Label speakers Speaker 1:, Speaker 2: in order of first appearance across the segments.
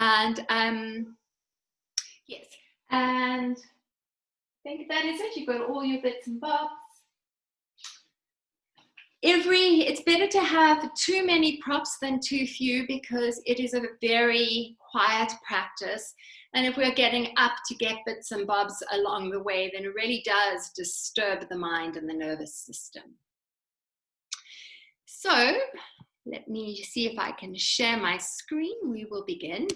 Speaker 1: And yes, and I think that is it. You've got all your bits and bobs. It's better to have too many props than too few, because it is a very quiet practice. And if we're getting up to get bits and bobs along the way, then it really does disturb the mind and the nervous system. So let me see if I can share my screen. We will begin.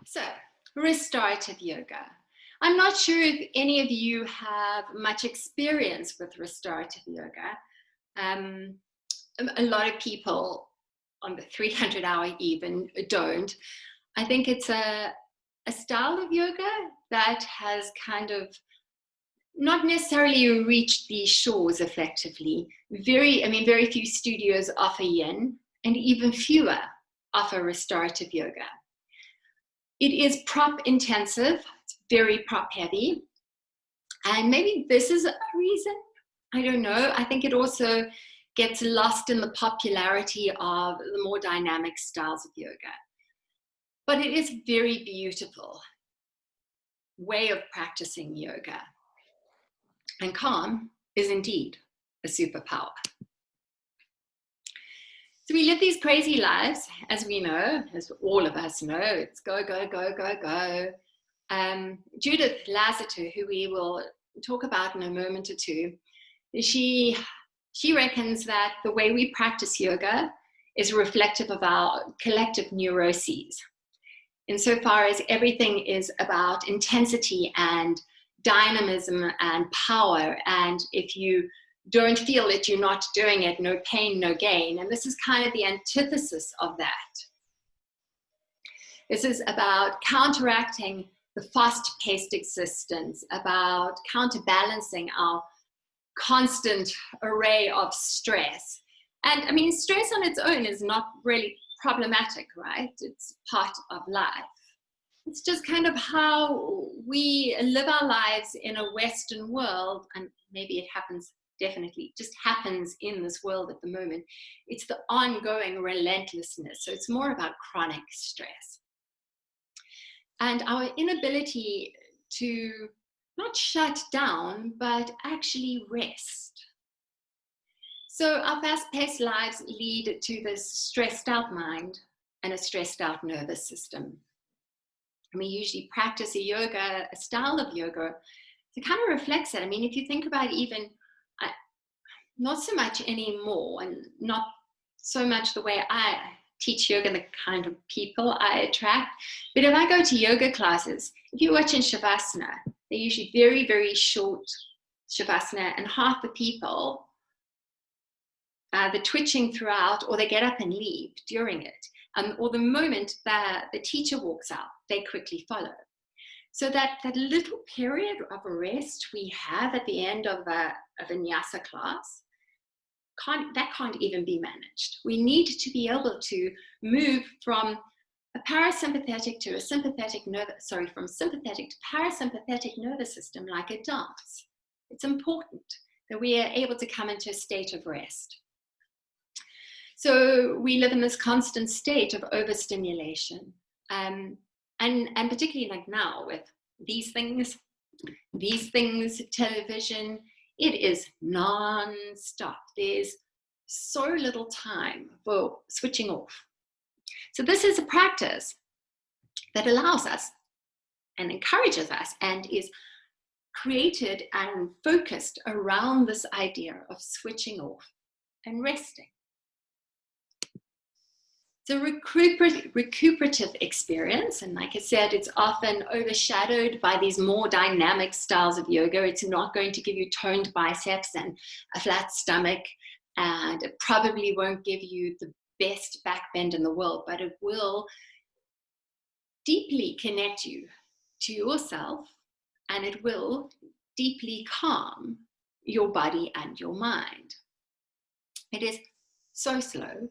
Speaker 1: So, restorative yoga. I'm not sure if any of you have much experience with restorative yoga. A lot of people on the 300-hour even don't. I think it's a style of yoga that has kind of not necessarily reached these shores effectively. Very few studios offer yin, and even fewer offer restorative yoga. It is prop intensive, it's very prop heavy. And maybe this is a reason, I don't know. I think it also gets lost in the popularity of the more dynamic styles of yoga. But it is a very beautiful way of practicing yoga. And calm is indeed a superpower. So we live these crazy lives, as we know, as all of us know. It's go, go, go, go, go. Judith Lazater, who we will talk about in a moment or two, she reckons that the way we practice yoga is reflective of our collective neuroses, insofar as everything is about intensity and dynamism and power, and if you don't feel it, you're not doing it, no pain, no gain. And this is kind of the antithesis of that. This is about counteracting the fast-paced existence, about counterbalancing our constant array of stress. And I mean, stress on its own is not really problematic, right? It's part of life. It's just kind of how we live our lives in a Western world, and maybe it happens, definitely just happens in this world at the moment. It's the ongoing relentlessness. So it's more about chronic stress. And our inability to not shut down, but actually rest. So our fast-paced lives lead to this stressed out mind and a stressed out nervous system. And we usually practice a style of yoga that kind of reflects that. I mean, if you think about even, not so much anymore, and not so much the way I teach yoga, the kind of people I attract, but if I go to yoga classes, if you watch in Shavasana, they're usually very, very short Shavasana, and half the people, they're twitching throughout, or they get up and leave during it. Or the moment that the teacher walks out, they quickly follow. So that little period of rest we have at the end of a vinyasa class, can't even be managed. We need to be able to move from a parasympathetic to a sympathetic from sympathetic to parasympathetic nervous system like a dance. It's important that we are able to come into a state of rest. So we live in this constant state of overstimulation. And particularly like now with these things, television, it is non-stop. There's so little time for switching off. So this is a practice that allows us and encourages us and is created and focused around this idea of switching off and resting. It's a recuperative experience, and like I said, it's often overshadowed by these more dynamic styles of yoga. It's not going to give you toned biceps and a flat stomach, and it probably won't give you the best back bend in the world, but it will deeply connect you to yourself, and it will deeply calm your body and your mind. It is so slow.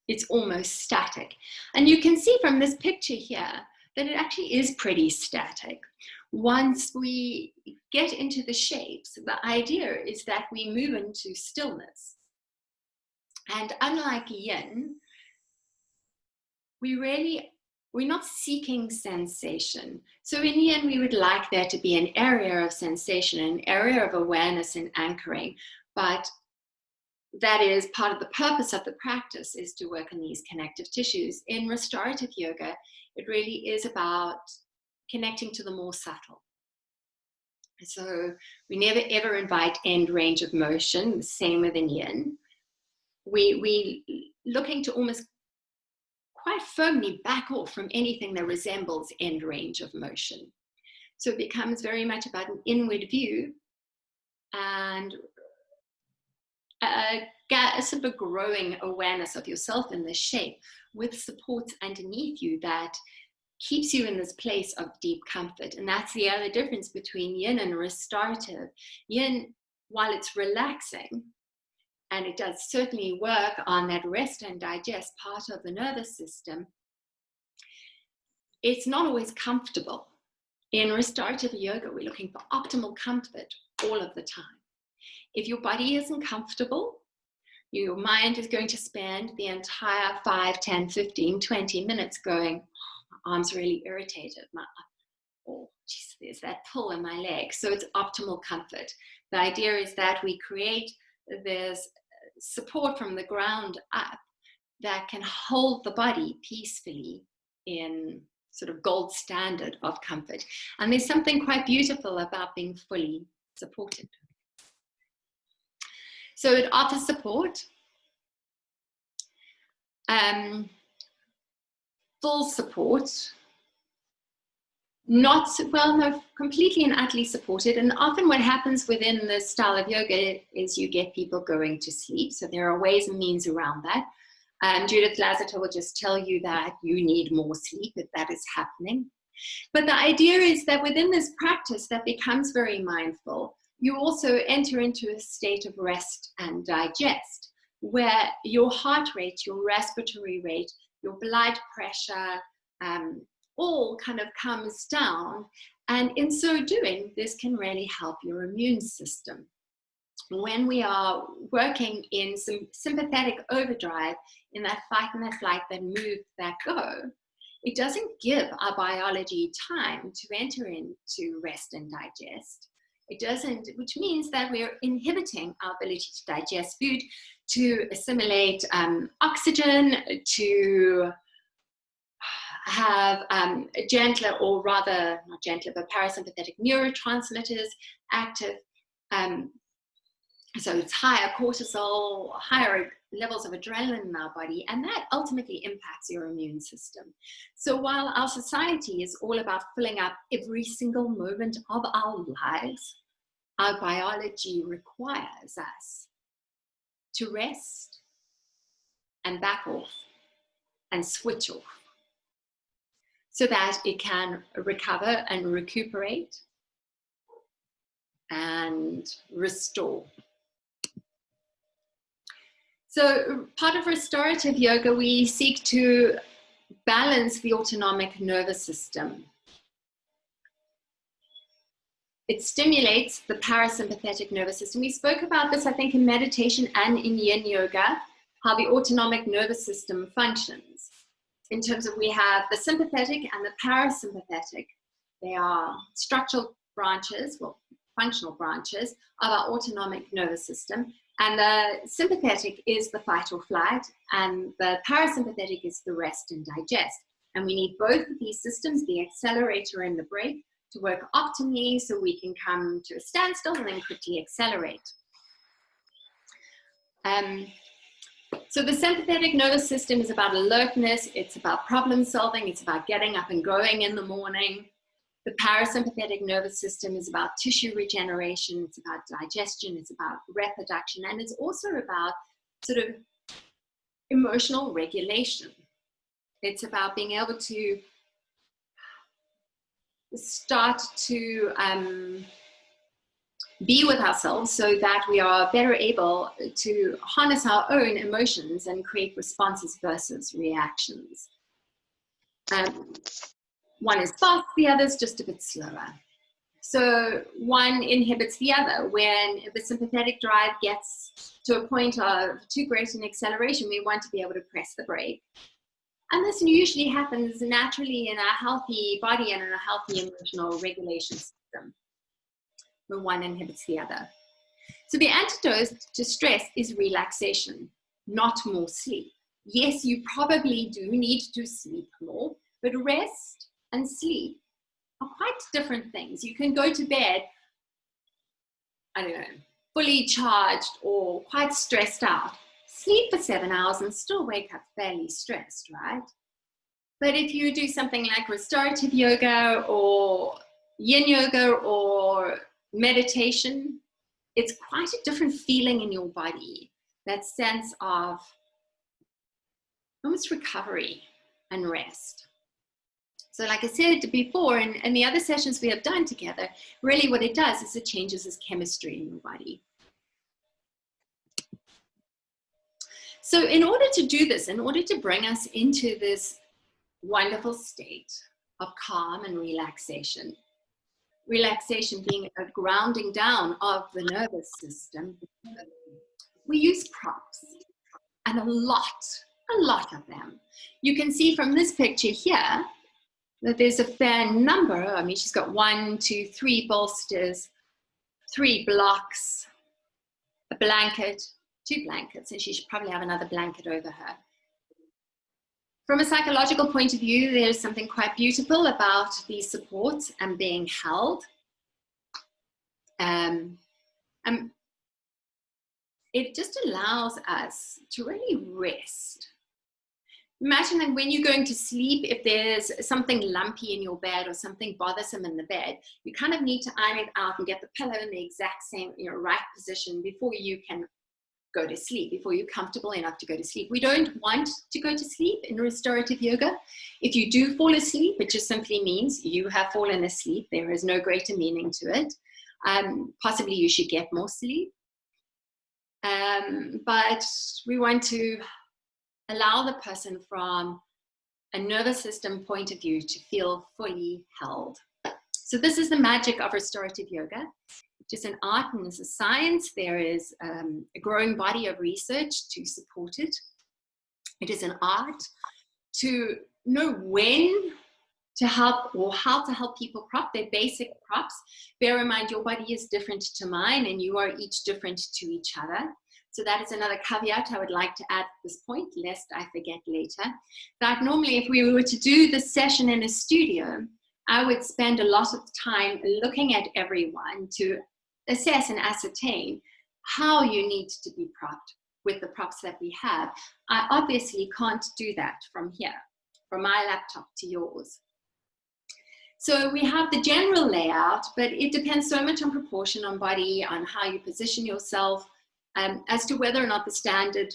Speaker 1: It's almost static. And you can see from this picture here that it actually is pretty static. Once we get into the shapes, the idea is that we move into stillness. And unlike yin, we're not seeking sensation. So in yin, we would like there to be an area of sensation, an area of awareness and anchoring, but that is part of the purpose of the practice, is to work on these connective tissues. In restorative yoga, it really is about connecting to the more subtle. So we never ever invite end range of motion, same within yin. We looking to almost quite firmly back off from anything that resembles end range of motion. So it becomes very much about an inward view and a sort of a growing awareness of yourself in this shape, with supports underneath you that keeps you in this place of deep comfort. And that's the other difference between yin and restorative. Yin, while it's relaxing, and it does certainly work on that rest and digest part of the nervous system, it's not always comfortable. In restorative yoga, we're looking for optimal comfort all of the time. If your body isn't comfortable, your mind is going to spend the entire 5, 10, 15, 20 minutes going, oh, my arm's really irritated, oh, geez, there's that pull in my leg. So it's optimal comfort. The idea is that we create this support from the ground up that can hold the body peacefully in sort of gold standard of comfort. And there's something quite beautiful about being fully supported. So it offers support, full support, not, well, no, completely and utterly supported. And often what happens within this style of yoga is you get people going to sleep. So there are ways and means around that. Judith Lazarter will just tell you that you need more sleep if that is happening. But the idea is that within this practice that becomes very mindful, you also enter into a state of rest and digest, where your heart rate, your respiratory rate, your blood pressure, all kind of comes down. And in so doing, this can really help your immune system. When we are working in some sympathetic overdrive, in that fight and that flight, that move, that go, it doesn't give our biology time to enter into rest and digest. It doesn't, which means that we're inhibiting our ability to digest food, to assimilate oxygen, to have gentler, or rather not gentler, but parasympathetic neurotransmitters active. So it's higher cortisol, higher levels of adrenaline in our body, and that ultimately impacts your immune system. So while our society is all about filling up every single moment of our lives, our biology requires us to rest and back off and switch off so that it can recover and recuperate and restore. So part of restorative yoga, we seek to balance the autonomic nervous system. It stimulates the parasympathetic nervous system. We spoke about this, I think, in meditation and in yin yoga, how the autonomic nervous system functions. In terms of, we have the sympathetic and the parasympathetic. They are structural branches, well, functional branches of our autonomic nervous system. And the sympathetic is the fight or flight, and the parasympathetic is the rest and digest. And we need both of these systems, the accelerator and the brake, to work optimally so we can come to a standstill and then quickly accelerate. So the sympathetic nervous system is about alertness, it's about problem solving, it's about getting up and going in the morning. The parasympathetic nervous system is about tissue regeneration, it's about digestion, it's about reproduction, and it's also about sort of emotional regulation. It's about being able to start to be with ourselves so that we are better able to harness our own emotions and create responses versus reactions. One is fast, the other is just a bit slower. So one inhibits the other. When the sympathetic drive gets to a point of too great an acceleration, we want to be able to press the brake. And this usually happens naturally in a healthy body and in a healthy emotional regulation system, when one inhibits the other. So the antidote to stress is relaxation, not more sleep. Yes, you probably do need to sleep more, but rest and sleep are quite different things. You can go to bed, I don't know, fully charged or quite stressed out, sleep for 7 hours and still wake up fairly stressed, right? But if you do something like restorative yoga or yin yoga or meditation, it's quite a different feeling in your body, that sense of almost recovery and rest. So like I said before, in the other sessions we have done together, really what it does is it changes this chemistry in your body. So in order to do this, in order to bring us into this wonderful state of calm and relaxation, relaxation being a grounding down of the nervous system, we use props, and a lot of them. You can see from this picture here that there's a fair number. I mean, she's got 1, 2, 3 bolsters, 3 blocks, a blanket, 2 blankets, and she should probably have another blanket over her. From a psychological point of view, there's something quite beautiful about these supports and being held. It just allows us to really rest. Imagine that when you're going to sleep, if there's something lumpy in your bed or something bothersome in the bed, you kind of need to iron it out and get the pillow in the exact same, right position before you can go to sleep, before you're comfortable enough to go to sleep. We don't want to go to sleep in restorative yoga. If you do fall asleep, it just simply means you have fallen asleep. There is no greater meaning to it. Possibly you should get more sleep. But we want to allow the person from a nervous system point of view to feel fully held. So this is the magic of restorative yoga. It's an art and it's a science. There is a growing body of research to support it. It is an art to know when to help or how to help people prop their basic props. Bear in mind, your body is different to mine and you are each different to each other. So that is another caveat I would like to add at this point, lest I forget later. That normally if we were to do this session in a studio, I would spend a lot of time looking at everyone to assess and ascertain how you need to be propped with the props that we have. I obviously can't do that from here, from my laptop to yours. So we have the general layout, but it depends so much on proportion, on body, on how you position yourself, as to whether or not the standard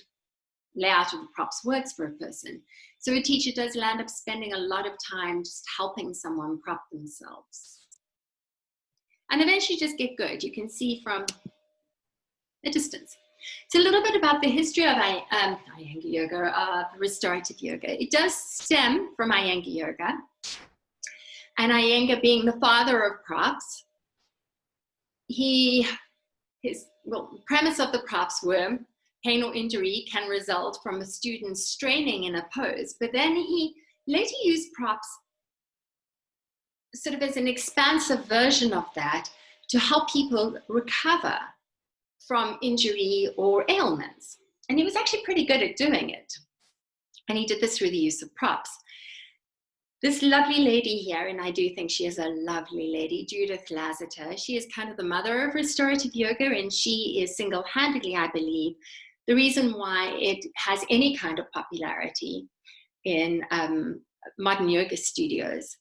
Speaker 1: layout of the props works for a person. So a teacher does land up spending a lot of time just helping someone prop themselves. And eventually just get good. You can see from a distance. So a little bit about the history of Iyengar yoga, of restorative yoga. It does stem from Iyengar yoga. And Iyengar being the father of props, the premise of the props were pain or injury can result from a student straining in a pose, but then he later used props sort of as an expansive version of that to help people recover from injury or ailments. And he was actually pretty good at doing it. And he did this through the use of props. This lovely lady here, and I do think she is a lovely lady, Judith Lassiter, she is kind of the mother of restorative yoga, and she is single-handedly, I believe, the reason why it has any kind of popularity in modern yoga studios.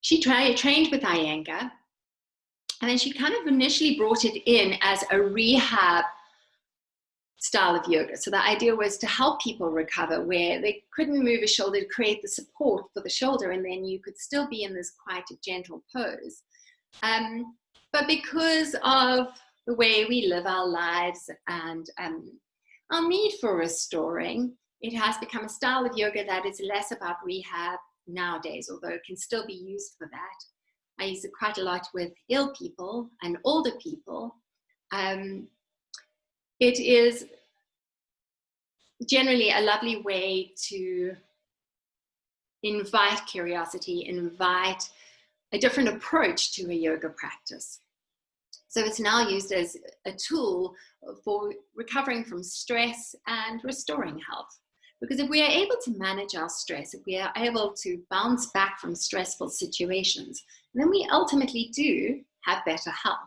Speaker 1: She trained with Iyengar, and then she kind of initially brought it in as a rehab style of yoga. So the idea was to help people recover where they couldn't move a shoulder, to create the support for the shoulder, and then you could still be in this quite a gentle pose. But because of the way we live our lives and our need for restoring, it has become a style of yoga that is less about rehab nowadays, although it can still be used for that. I use it quite a lot with ill people and older people. It is generally a lovely way to invite curiosity, invite a different approach to a yoga practice. So it's now used as a tool for recovering from stress and restoring health. Because if we are able to manage our stress, if we are able to bounce back from stressful situations, then we ultimately do have better health.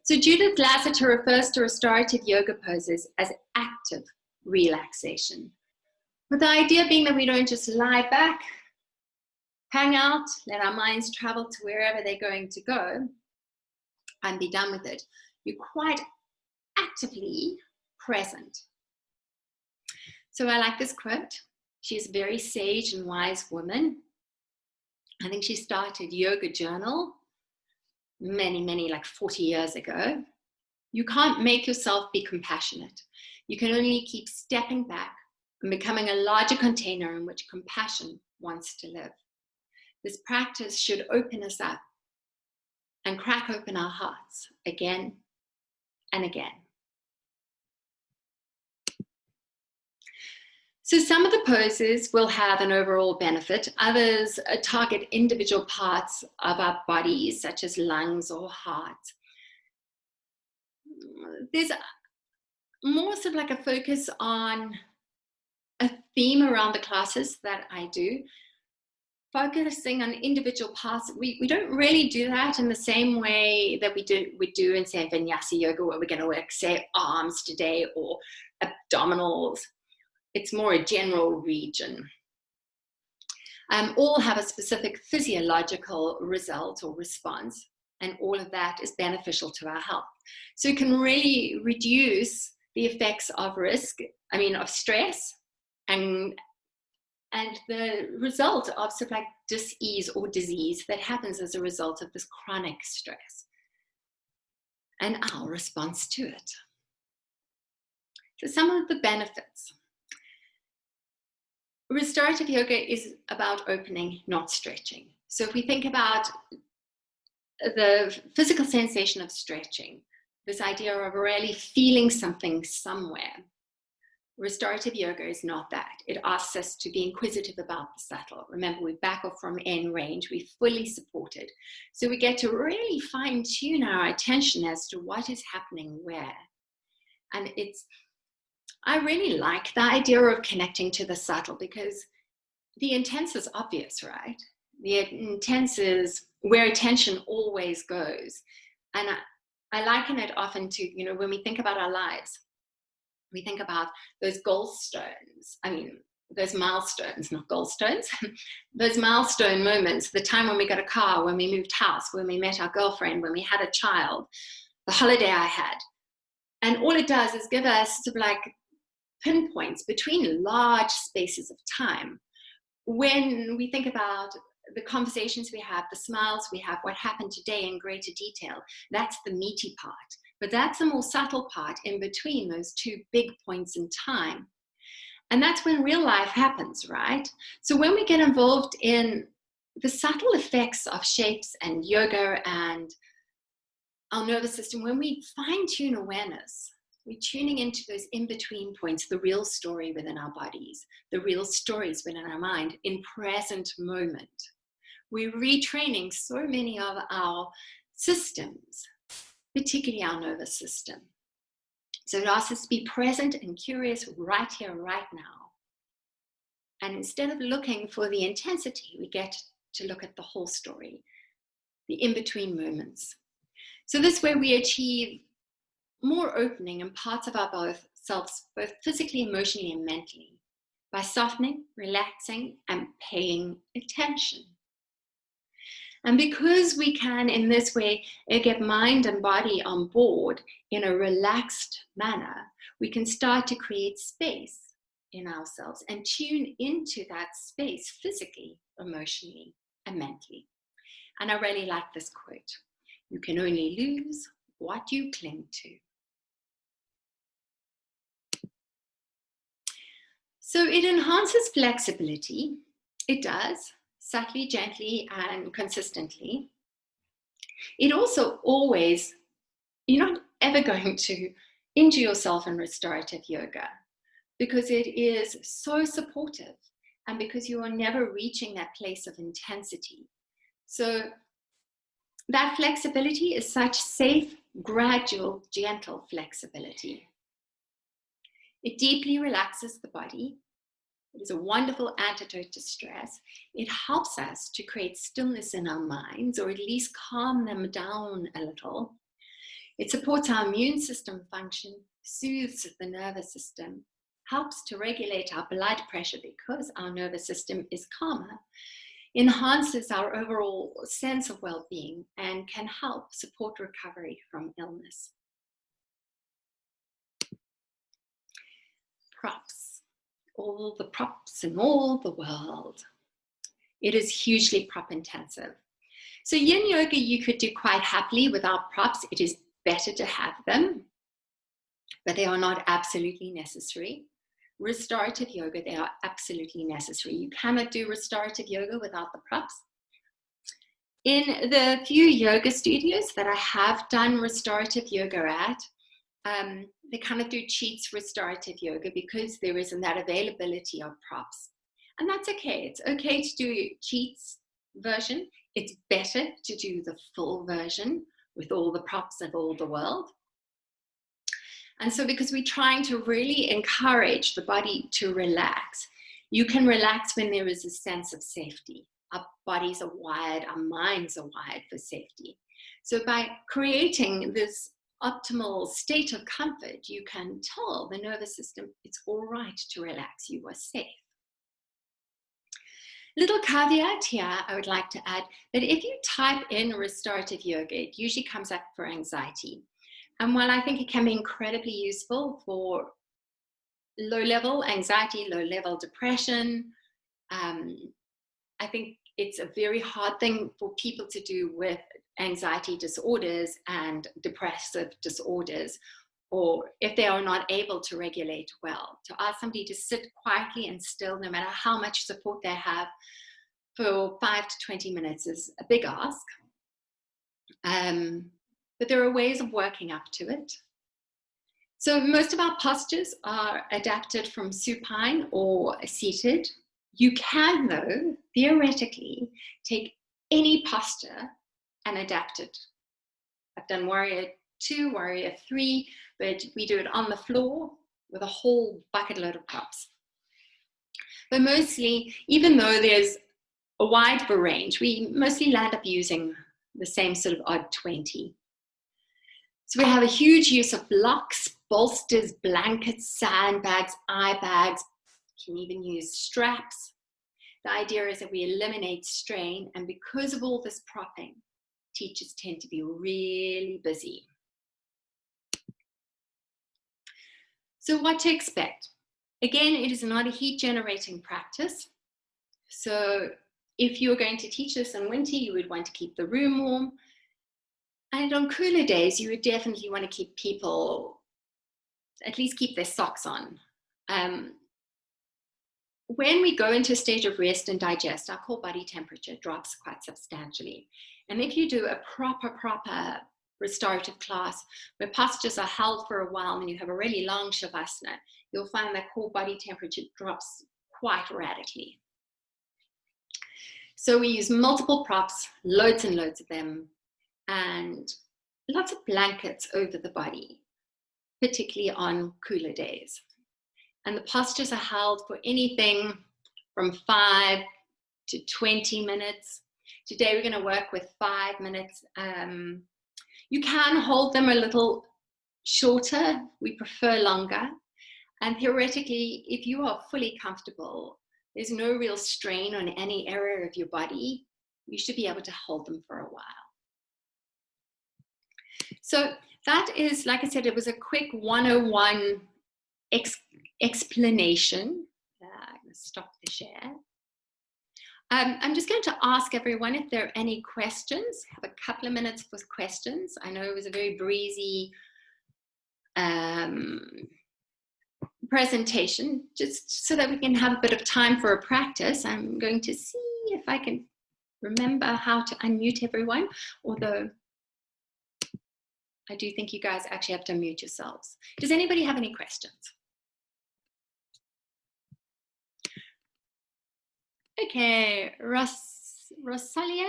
Speaker 1: So Judith Lassiter refers to restorative yoga poses as active relaxation, with the idea being that we don't just lie back, hang out, let our minds travel to wherever they're going to go, and be done with it. You're quite actively present. So I like this quote. She's a very sage and wise woman. I think she started Yoga Journal many, like 40 years ago. You can't make yourself be compassionate. You can only keep stepping back and becoming a larger container in which compassion wants to live. This practice should open us up and crack open our hearts again and again. So some of the poses will have an overall benefit. Others target individual parts of our bodies, such as lungs or heart. There's more sort of like a focus on a theme around the classes that I do, focusing on individual parts. We don't really do that in the same way that we do in, say, Vinyasa yoga, where we're going to work, say, arms today or abdominals. It's more a general region. All have a specific physiological result or response, and all of that is beneficial to our health. So it can really reduce the effects of of stress, and the result of sort of like dis-ease or disease that happens as a result of this chronic stress and our response to it. So some of the benefits. Restorative yoga is about opening, not stretching. So if we think about the physical sensation of stretching, this idea of really feeling something somewhere, restorative yoga is not that. It asks us to be inquisitive about the subtle. Remember, we back off from end range, we fully support it. So we get to really fine tune our attention as to what is happening where. And I really like the idea of connecting to the subtle, because the intense is obvious, right? The intense is where attention always goes. And I liken it often to, when we think about our lives, we think about those those milestones, not gallstones, those milestone moments, the time when we got a car, when we moved house, when we met our girlfriend, when we had a child, the holiday I had. And all it does is give us sort of like pinpoints between large spaces of time. When we think about the conversations we have, the smiles we have, what happened today in greater detail, that's the meaty part. But that's the more subtle part in between those two big points in time. And that's when real life happens, right? So when we get involved in the subtle effects of shapes and yoga and our nervous system, when we fine-tune awareness, we're tuning into those in-between points, the real story within our bodies, the real stories within our mind in present moment. We're retraining so many of our systems, particularly our nervous system. So it asks us to be present and curious right here, right now. And instead of looking for the intensity, we get to look at the whole story, the in-between moments. So this way we achieve more opening in parts of our selves, both physically, emotionally, and mentally, by softening, relaxing, and paying attention. And because we can, in this way, get mind and body on board in a relaxed manner, we can start to create space in ourselves and tune into that space physically, emotionally, and mentally. And I really like this quote: "You can only lose what you cling to." So it enhances flexibility. It does. subtly, gently, and consistently. It also always, you're not ever going to injure yourself in restorative yoga because it is so supportive and because you are never reaching that place of intensity. So that flexibility is such safe, gradual, gentle flexibility. It deeply relaxes the body. It is a wonderful antidote to stress. It helps us to create stillness in our minds, or at least calm them down a little. It supports our immune system function, soothes the nervous system, helps to regulate our blood pressure because our nervous system is calmer, enhances our overall sense of well-being, and can help support recovery from illness. Props. All the props in all the world. It is hugely prop intensive. So yin yoga you could do quite happily without props. It is better to have them, but they are not absolutely necessary. Restorative yoga, they are absolutely necessary. You cannot do restorative yoga without the props. In the few yoga studios that I have done restorative yoga at, they kind of do cheats restorative yoga because there isn't that availability of props. And that's okay. It's okay to do cheats version. It's better to do the full version with all the props of all the world. And so because we're trying to really encourage the body to relax, you can relax when there is a sense of safety. Our bodies are wired, our minds are wired for safety. So by creating this optimal state of comfort, you can tell the nervous system it's all right to relax, you are safe. Little caveat here, I would like to add that if you type in restorative yoga, it usually comes up for anxiety. And while I think it can be incredibly useful for low-level anxiety, low-level depression, I think it's a very hard thing for people to do with anxiety disorders and depressive disorders, or if they are not able to regulate well. To ask somebody to sit quietly and still, no matter how much support they have, for 5 to 20 minutes is a big ask. But there are ways of working up to it. So most of our postures are adapted from supine or seated. You can, though, theoretically, take any posture and adapt it. I've done warrior 2, warrior 3, but we do it on the floor with a whole bucket load of props. But mostly, even though there's a wide range, we mostly land up using the same sort of odd 20. So we have a huge use of blocks, bolsters, blankets, sandbags, eye bags. You can even use straps. The idea is that we eliminate strain, and because of all this propping, teachers tend to be really busy. So what to expect? Again, it is not a heat generating practice. So if you're going to teach this in winter, you would want to keep the room warm. And on cooler days, you would definitely want to keep people, at least keep their socks on. When we go into a stage of rest and digest, our core body temperature drops quite substantially. And if you do a proper restorative class where postures are held for a while and you have a really long shavasana, you'll find that core body temperature drops quite radically. So we use multiple props, loads and loads of them, and lots of blankets over the body, particularly on cooler days. And the postures are held for anything from 5 to 20 minutes. Today we're going to work with 5 minutes. You can hold them a little shorter. We prefer longer. And theoretically, if you are fully comfortable, there's no real strain on any area of your body, you should be able to hold them for a while. So that is, like I said, it was a quick 101 explanation. I'm going to stop the share. I'm just going to ask everyone if there are any questions. Have a couple of minutes for questions. I know it was a very breezy presentation, just so that we can have a bit of time for a practice. I'm going to see if I can remember how to unmute everyone, although I do think you guys actually have to unmute yourselves. Does anybody have any questions? Okay, Rosalia?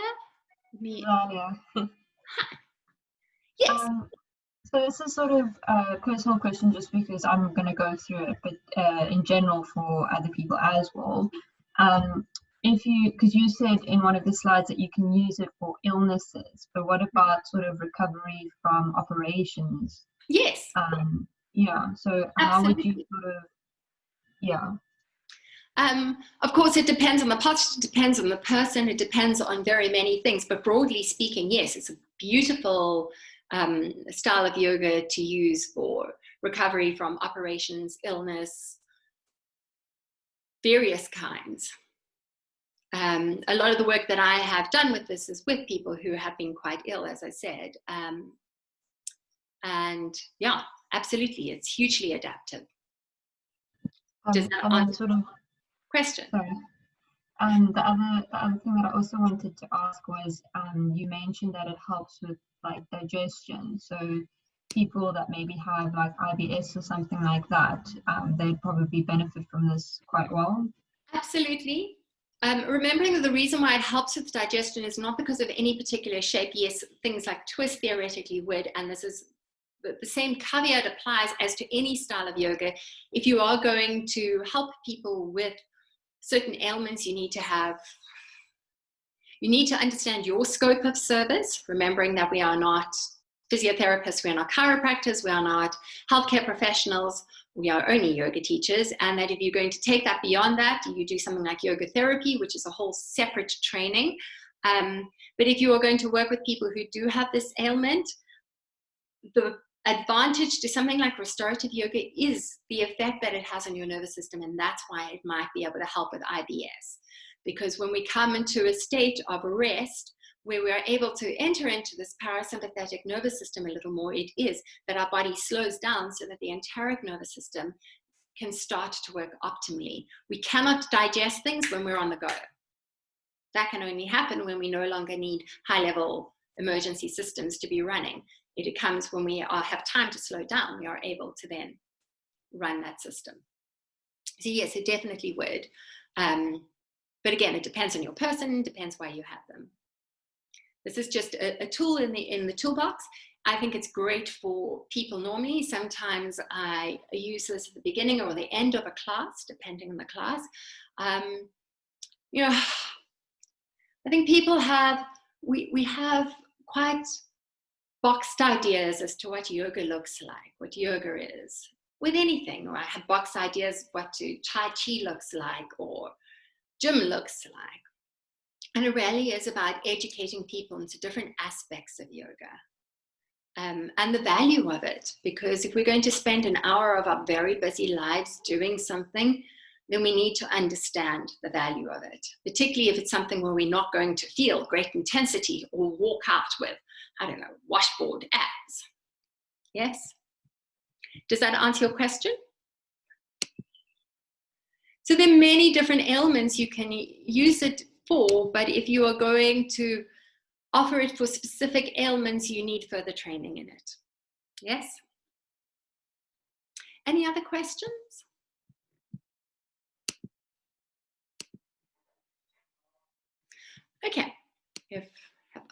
Speaker 2: Yeah.
Speaker 1: Yes.
Speaker 2: So this is sort of a personal question just because I'm going to go through it, but in general for other people as well. Because you said in one of the slides that you can use it for illnesses, but what about sort of recovery from operations?
Speaker 1: Yes.
Speaker 2: Yeah, so how would you sort of, yeah.
Speaker 1: Of course, it depends on the posture, it depends on the person, it depends on very many things. But broadly speaking, yes, it's a beautiful style of yoga to use for recovery from operations, illness, various kinds. A lot of the work that I have done with this is with people who have been quite ill, as I said. And yeah, absolutely, it's hugely adaptive. Does that answer
Speaker 2: sort of
Speaker 1: question?
Speaker 2: Sorry. The other thing that I also wanted to ask was, you mentioned that it helps with like digestion. So people that maybe have like IBS or something like that, they'd probably benefit from this quite well.
Speaker 1: Absolutely. Remembering that the reason why it helps with digestion is not because of any particular shape. Yes, things like twist theoretically would, and this is the same caveat applies as to any style of yoga. If you are going to help people with certain ailments, you need to understand your scope of service, remembering that we are not physiotherapists, we are not chiropractors, we are not healthcare professionals, we are only yoga teachers, and that if you're going to take that beyond that, you do something like yoga therapy, which is a whole separate training. But if you are going to work with people who do have this ailment, the advantage to something like restorative yoga is the effect that it has on your nervous system, and that's why it might be able to help with IBS. Because when we come into a state of rest, where we are able to enter into this parasympathetic nervous system a little more, it is that our body slows down so that the enteric nervous system can start to work optimally. We cannot digest things when we're on the go. That can only happen when we no longer need high-level emergency systems to be running. It comes when we have time to slow down. We are able to then run that system. So yes, it definitely would. But again, it depends on your person, depends why you have them. This is just a tool in the toolbox. I think it's great for people normally. Sometimes I use this at the beginning or the end of a class, depending on the class. You know, I think people have, we have quite boxed ideas as to what yoga looks like, what yoga is. With anything, or I have boxed ideas what Tai Chi looks like or gym looks like. And it really is about educating people into different aspects of yoga and the value of it. Because if we're going to spend an hour of our very busy lives doing something, then we need to understand the value of it, particularly if it's something where we're not going to feel great intensity or walk out with, I don't know, washboard abs. Yes? Does that answer your question? So there are many different ailments you can use it for, but if you are going to offer it for specific ailments, you need further training in it. Yes? Any other questions? Okay.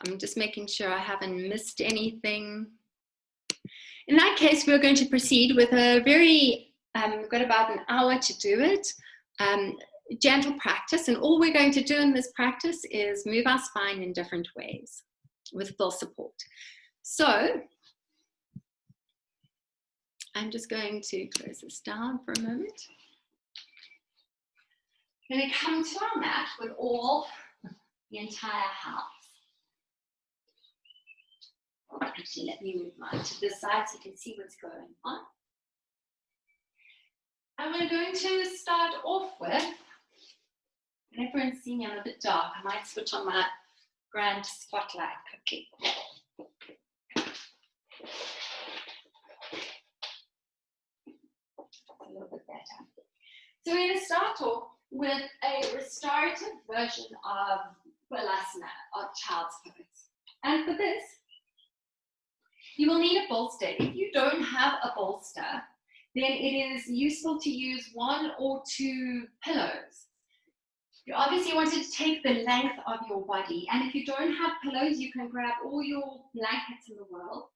Speaker 1: I'm just making sure I haven't missed anything. In that case, we're going to proceed with a very, we've got about an hour to do it. Gentle practice, and all we're going to do in this practice is move our spine in different ways with full support. So I'm just going to close this down for a moment. I'm going to come to our mat with the entire house. Actually, let me move mine to this side so you can see what's going on. And we're going to start off with, and everyone's seeing me, I'm a bit dark. I might switch on my grand spotlight quickly. A little bit better. So we're going to start off with a restorative version of Balasana, or child's pose. And for this, you will need a bolster. If you don't have a bolster, then it is useful to use 1 or 2 pillows. You obviously want to take the length of your body, and if you don't have pillows, you can grab all your blankets in the world.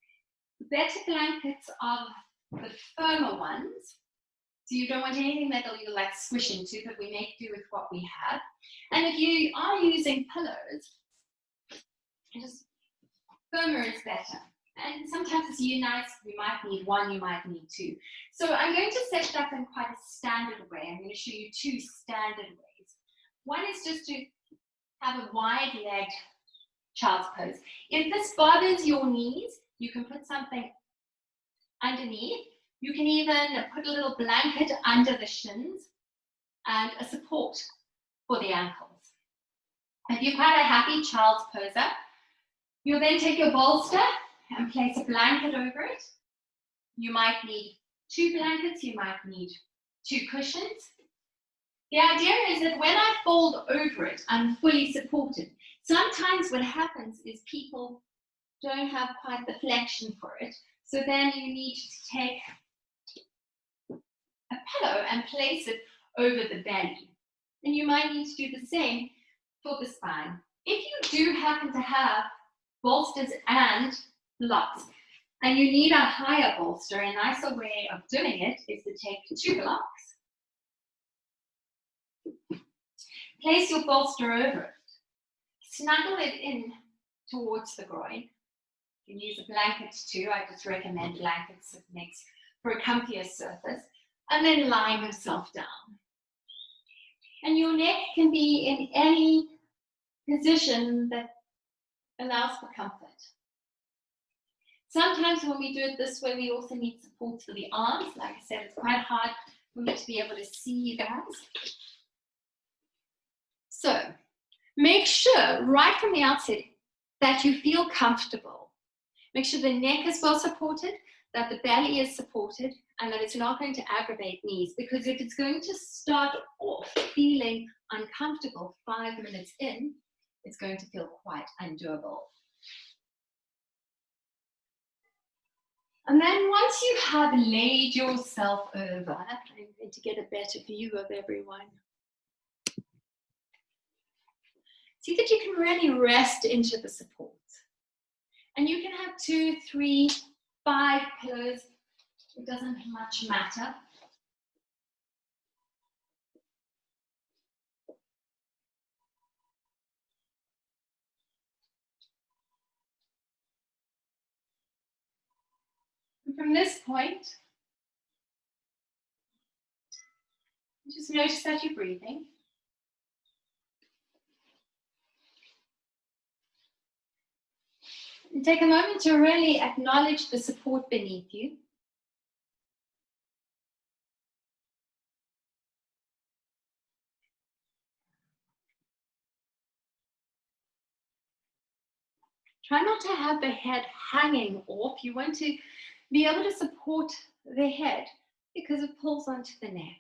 Speaker 1: The better blankets are the firmer ones, so you don't want anything that you'll like squish into, but we make do with what we have. And if you are using pillows, just firmer is better. And sometimes it's nice, you might need 1, you might need 2. So I'm going to set it up in quite a standard way. I'm going to show you 2 standard ways. One is just to have a wide-legged child's pose. If this bothers your knees, you can put something underneath. You can even put a little blanket under the shins and a support for the ankles. If you're quite a happy child's poser, you'll then take your bolster and place a blanket over it. You might need 2 blankets, you might need 2 cushions. The idea is that when I fold over it, I'm fully supported. Sometimes what happens is people don't have quite the flexion for it, so then you need to take a pillow and place it over the belly. And you might need to do the same for the spine. If you do happen to have bolsters and blocks, and you need a higher bolster, a nicer way of doing it is to take 2 blocks, place your bolster over it, snuggle it in towards the groin. You can use a blanket too. I just recommend blankets. It makes for a comfier surface. And then lying yourself down. And your neck can be in any position that allows for comfort. Sometimes when we do it this way, we also need support for the arms. Like I said, it's quite hard for me to be able to see you guys. So make sure right from the outset that you feel comfortable. Make sure the neck is well supported, that the belly is supported, and that it's not going to aggravate knees. Because if it's going to start off feeling uncomfortable 5 minutes in, it's going to feel quite undoable. And then once you have laid yourself over, I'm going to get a better view of everyone. See that you can really rest into the support. And you can have 2, 3, 5 pillows. It doesn't much matter. And from this point, just notice that you're breathing. And take a moment to really acknowledge the support beneath you. Try not to have the head hanging off. You want to be able to support the head because it pulls onto the neck.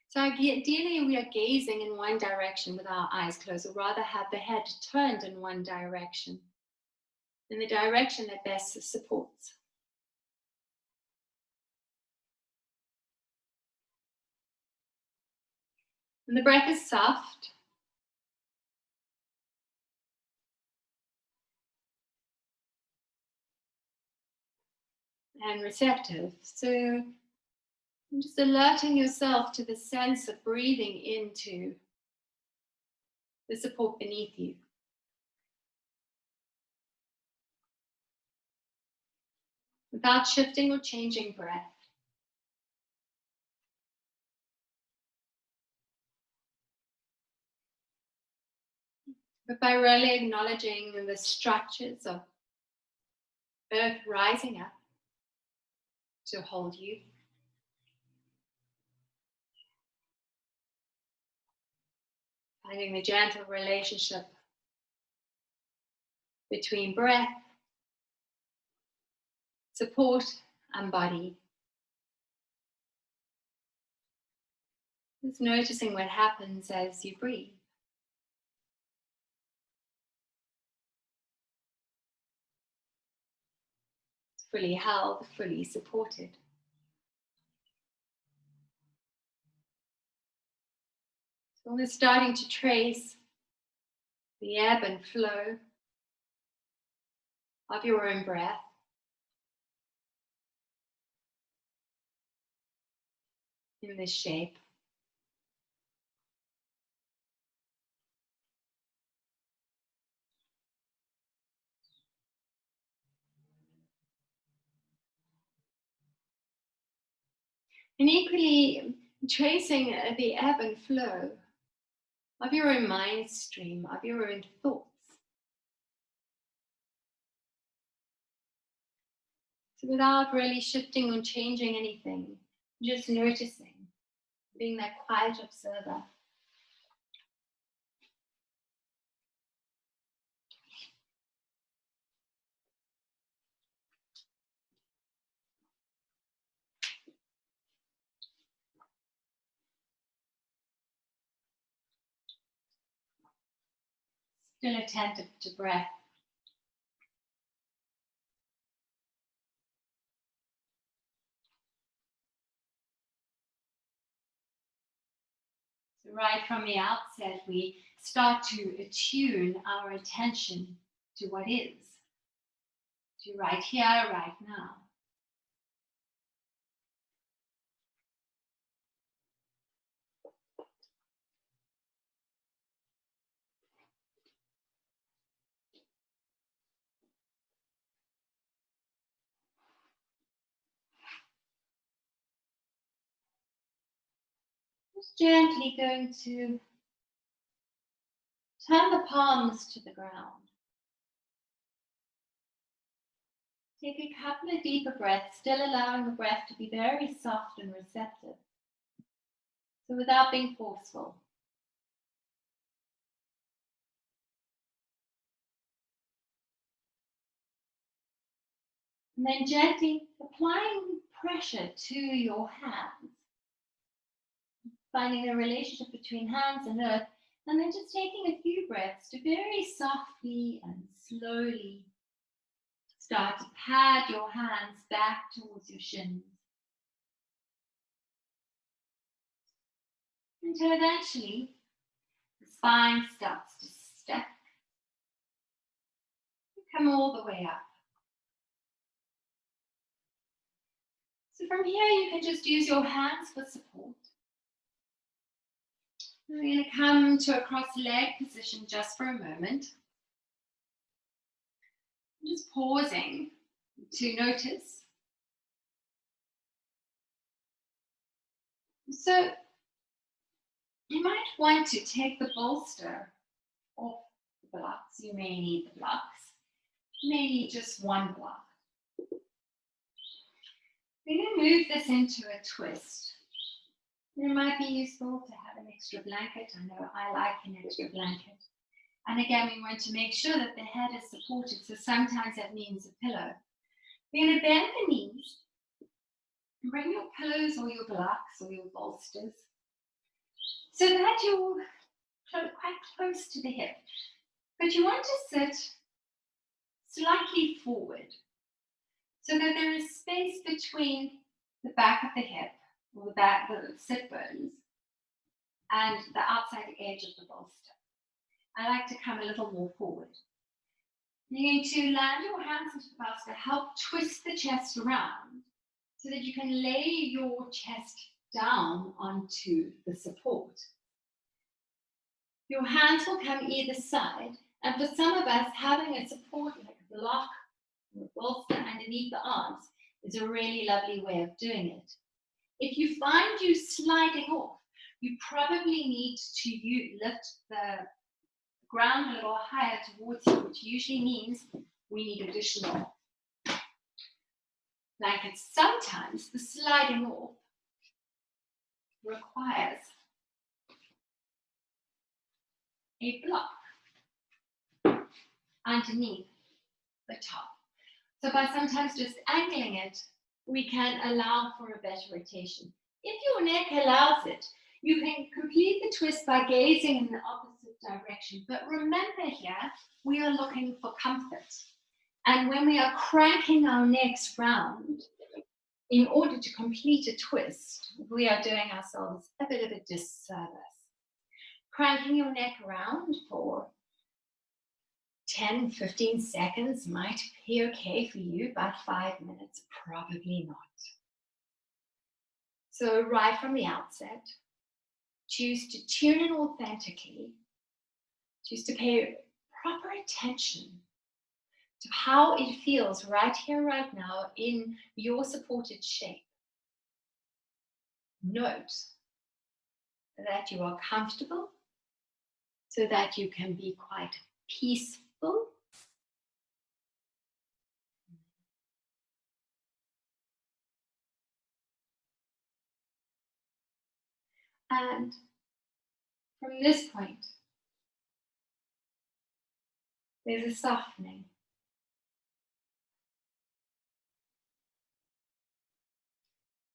Speaker 1: So ideally we are gazing in one direction with our eyes closed, or rather have the head turned in one direction, in the direction that best supports. And the breath is soft. And receptive. So just alerting yourself to the sense of breathing into the support beneath you. Without shifting or changing breath. But by really acknowledging the structures of earth rising up to hold you. Finding the gentle relationship between breath, support, and body. Just noticing what happens as you breathe. It's fully held, fully supported. So we're starting to trace the ebb and flow of your own breath. In this shape. And equally tracing the ebb and flow of your own mind stream, of your own thoughts. So without really shifting or changing anything, just noticing, being that quiet observer. Still attentive to breath. So right from the outset, we start to attune our attention to what is, to right here, right now. Just gently going to turn the palms to the ground. Take a couple of deeper breaths, still allowing the breath to be very soft and receptive. So without being forceful. And then gently applying pressure to your hands. Finding the relationship between hands and earth. And then just taking a few breaths to very softly and slowly start to pad your hands back towards your shins. Until eventually the spine starts to stack. Come all the way up. So from here you can just use your hands for support. We're going to come to a cross-leg position just for a moment. Just pausing to notice. So you might want to take the bolster off the blocks. You may need the blocks. You may need just one block. We're going to move this into a twist. It might be useful to have an extra blanket. I know I like an extra blanket. And again, we want to make sure that the head is supported. So sometimes that means a pillow. We're going to bend the knees and bring your pillows or your blocks or your bolsters so that you're quite close to the hip. But you want to sit slightly forward so that there is space between the back of the hip, or the sit bones, and the outside edge of the bolster. I like to come a little more forward. You're going to land your hands into the bolster, help twist the chest around so that you can lay your chest down onto the support. Your hands will come either side, and for some of us, having a support like a block or a bolster underneath the arms is a really lovely way of doing it. If you find you sliding off, you probably need to lift the ground a little higher towards you, which usually means we need additional blankets. Sometimes the sliding off requires a block underneath the top. So by sometimes just angling it, we can allow for a better rotation. If your neck allows it, You can complete the twist by gazing in the opposite direction, but remember here, we are looking for comfort. And when we are cranking our necks round, in order to complete a twist, we are doing ourselves a bit of a disservice. Cranking your neck around for 10, 15 seconds might be okay for you, but 5 minutes, probably not. So right from the outset, choose to tune in authentically, choose to pay proper attention to how it feels right here, right now in your supported shape. Note that you are comfortable so that you can be quite peaceful. And from this point, there's a softening.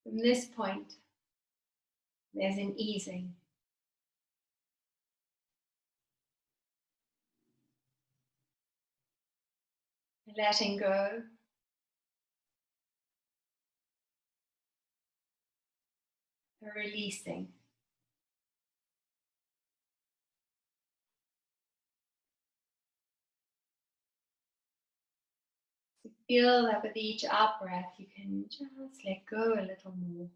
Speaker 1: From this point, there's an easing. Letting go. A releasing. Feel that with each out breath, you can just let go a little more.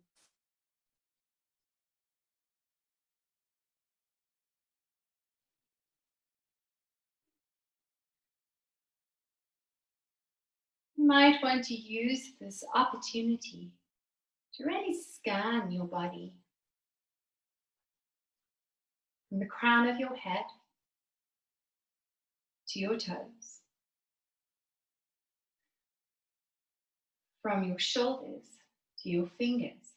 Speaker 1: You might want to use this opportunity to really scan your body from the crown of your head to your toes, from your shoulders to your fingers,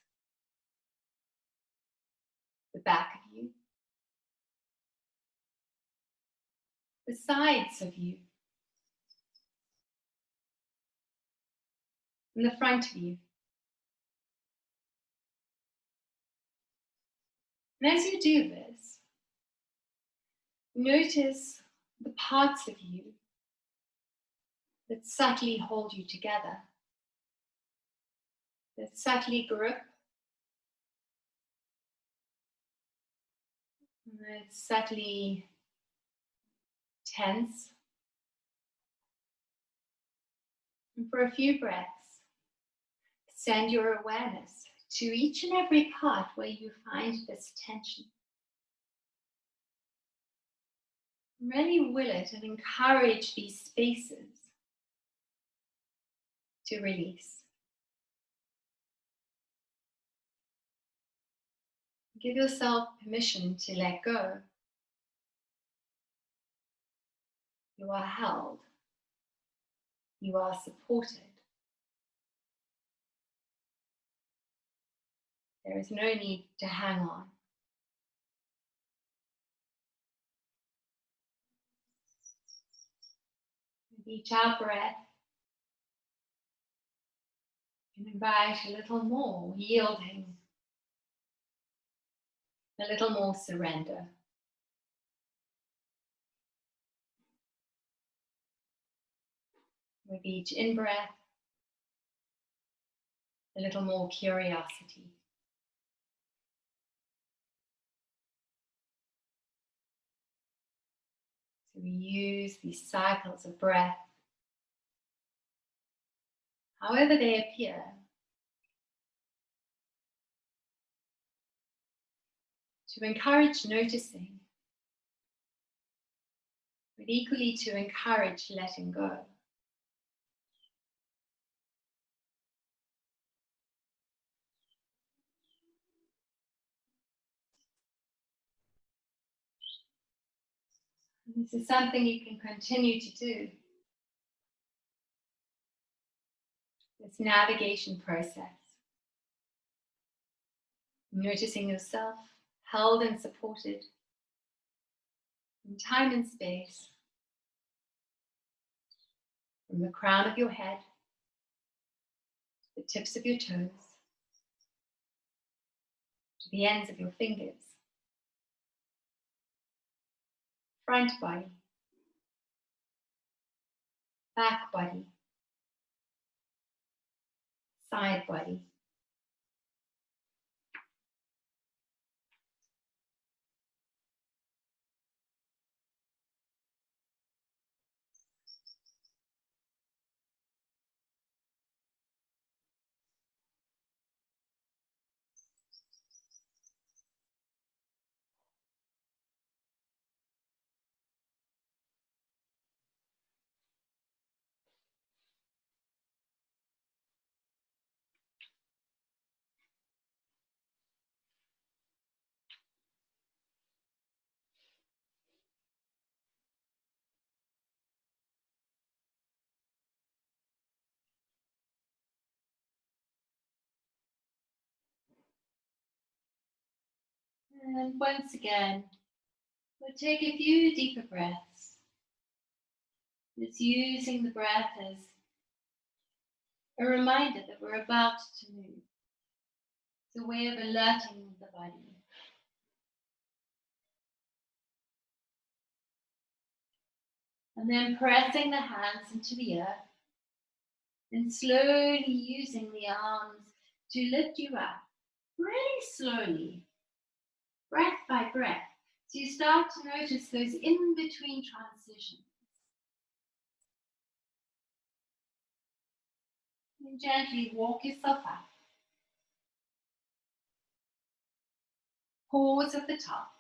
Speaker 1: the back of you, the sides of you, and the front of you. And as you do this, notice the parts of you that subtly hold you together, that subtly grip, that subtly tense. And for a few breaths, send your awareness to each and every part where you find this tension. Really will it and encourage these spaces to release. Give yourself permission to let go. You are held. You are supported. There is no need to hang on. With each out breath, you can invite a little more yielding, a little more surrender. With each in-breath, a little more curiosity. So we use these cycles of breath, however they appear, to encourage noticing, but equally to encourage letting go. And this is something you can continue to do. This navigation process. Noticing yourself held and supported in time and space, from the crown of your head to the tips of your toes, to the ends of your fingers. Front body, back body, side body. And once again, we'll take a few deeper breaths. It's using the breath as a reminder that we're about to move. It's a way of alerting the body. And then pressing the hands into the earth and slowly using the arms to lift you up, really slowly, breath by breath. So you start to notice those in-between transitions. And gently walk yourself up. Pause at the top.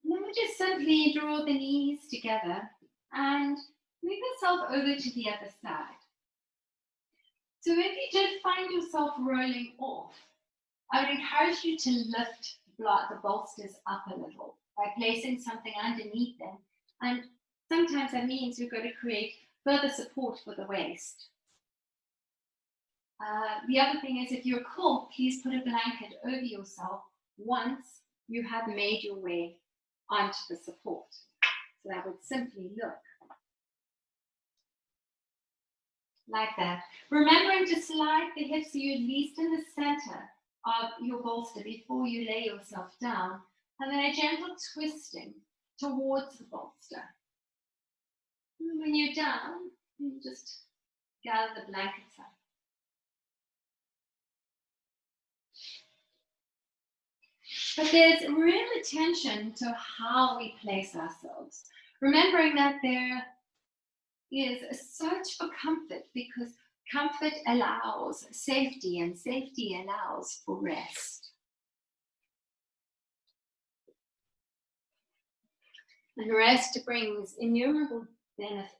Speaker 1: And then we just simply draw the knees together and move yourself over to the other side. So if you did find yourself rolling off, I would encourage you to lift the bolsters up a little by placing something underneath them. And sometimes that means we've got to create further support for the waist. The other thing is, if you're cold, please put a blanket over yourself once you have made your way onto the support. So that would simply look like that. Remembering to slide the hips so you're at least in the center of your bolster before you lay yourself down, and then a gentle twisting towards the bolster. And when you're down, you just gather the blankets up. But there's real attention to how we place ourselves, remembering that there is a search for comfort, because comfort allows safety and safety allows for rest. And rest brings innumerable benefits.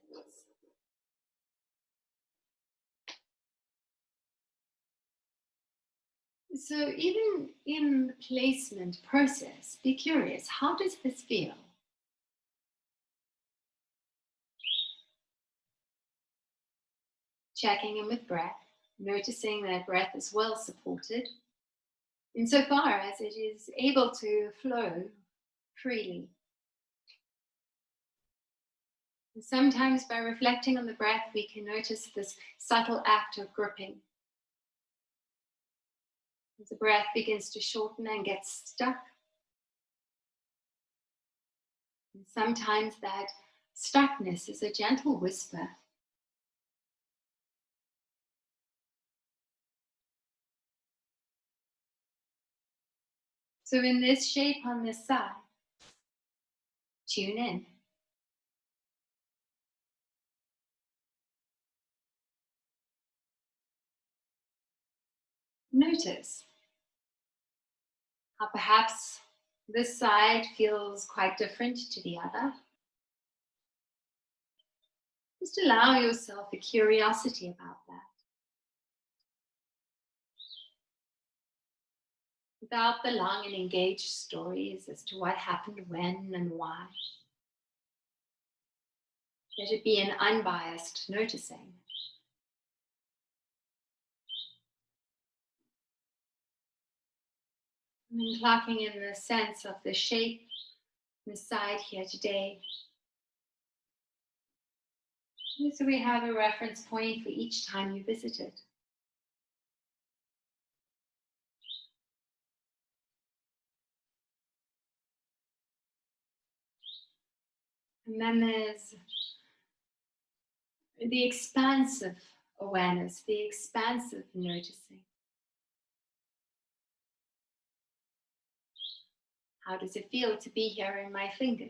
Speaker 1: So even in the placement process, be curious, how does this feel? Checking in with breath, noticing that breath is well supported, insofar as it is able to flow freely. And sometimes by reflecting on the breath, we can notice this subtle act of gripping. As the breath begins to shorten and gets stuck. And sometimes that stuckness is a gentle whisper. So in this shape on this side, tune in. Notice how perhaps this side feels quite different to the other. Just allow yourself a curiosity about that. Without the long and engaged stories as to what happened when and why. Let it be an unbiased noticing. And clocking in the sense of the shape, the side here today. So we have a reference point for each time you visit it. And then there's the expansive awareness, the expansive noticing. How does it feel to be here in my fingers,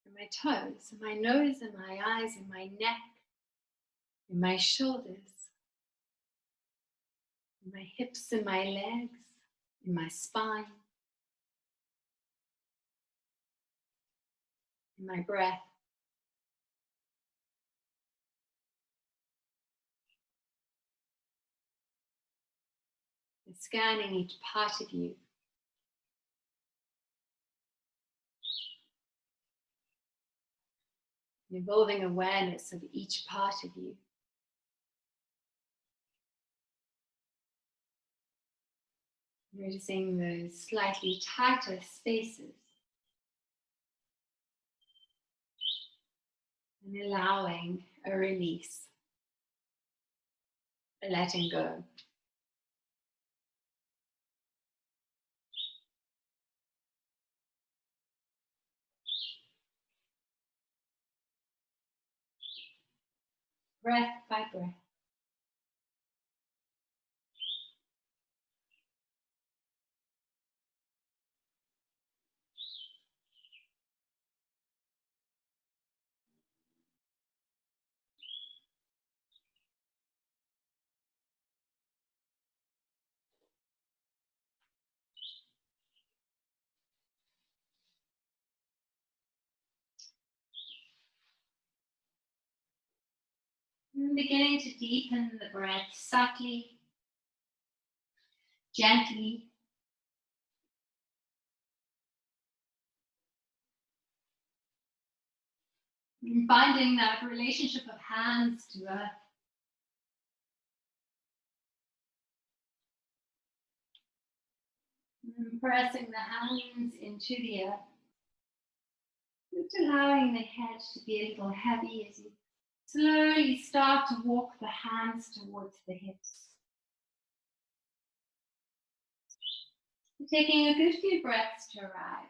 Speaker 1: in my toes, in my nose, in my eyes, in my neck, in my shoulders, in my hips, in my legs, in my spine, in my breath. And scanning each part of you. Evolving awareness of each part of you. Noticing those slightly tighter spaces. And allowing a release, a letting go. Breath by breath. And beginning to deepen the breath subtly, gently. And finding that relationship of hands to earth. And pressing the hands into the earth. Just allowing the head to be a little heavy as you slowly start to walk the hands towards the hips. Taking a good few breaths to arrive.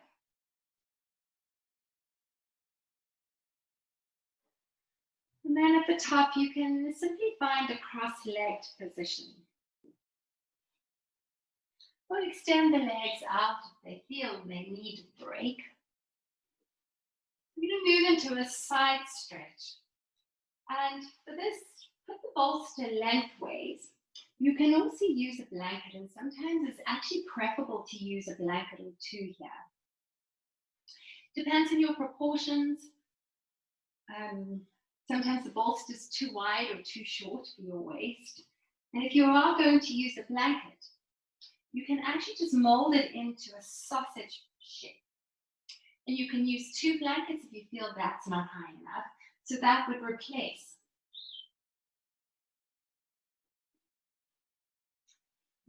Speaker 1: And then at the top, you can simply find a cross-legged position. Or extend the legs out if they feel they need a break. We're going to move into a side stretch. And for this, put the bolster lengthways. You can also use a blanket, and sometimes it's actually preferable to use a blanket or two here. Depends on your proportions. Sometimes the bolster is too wide or too short for your waist. And if you are going to use a blanket, you can actually just mold it into a sausage shape. And you can use two blankets if you feel that's not high enough. So that would replace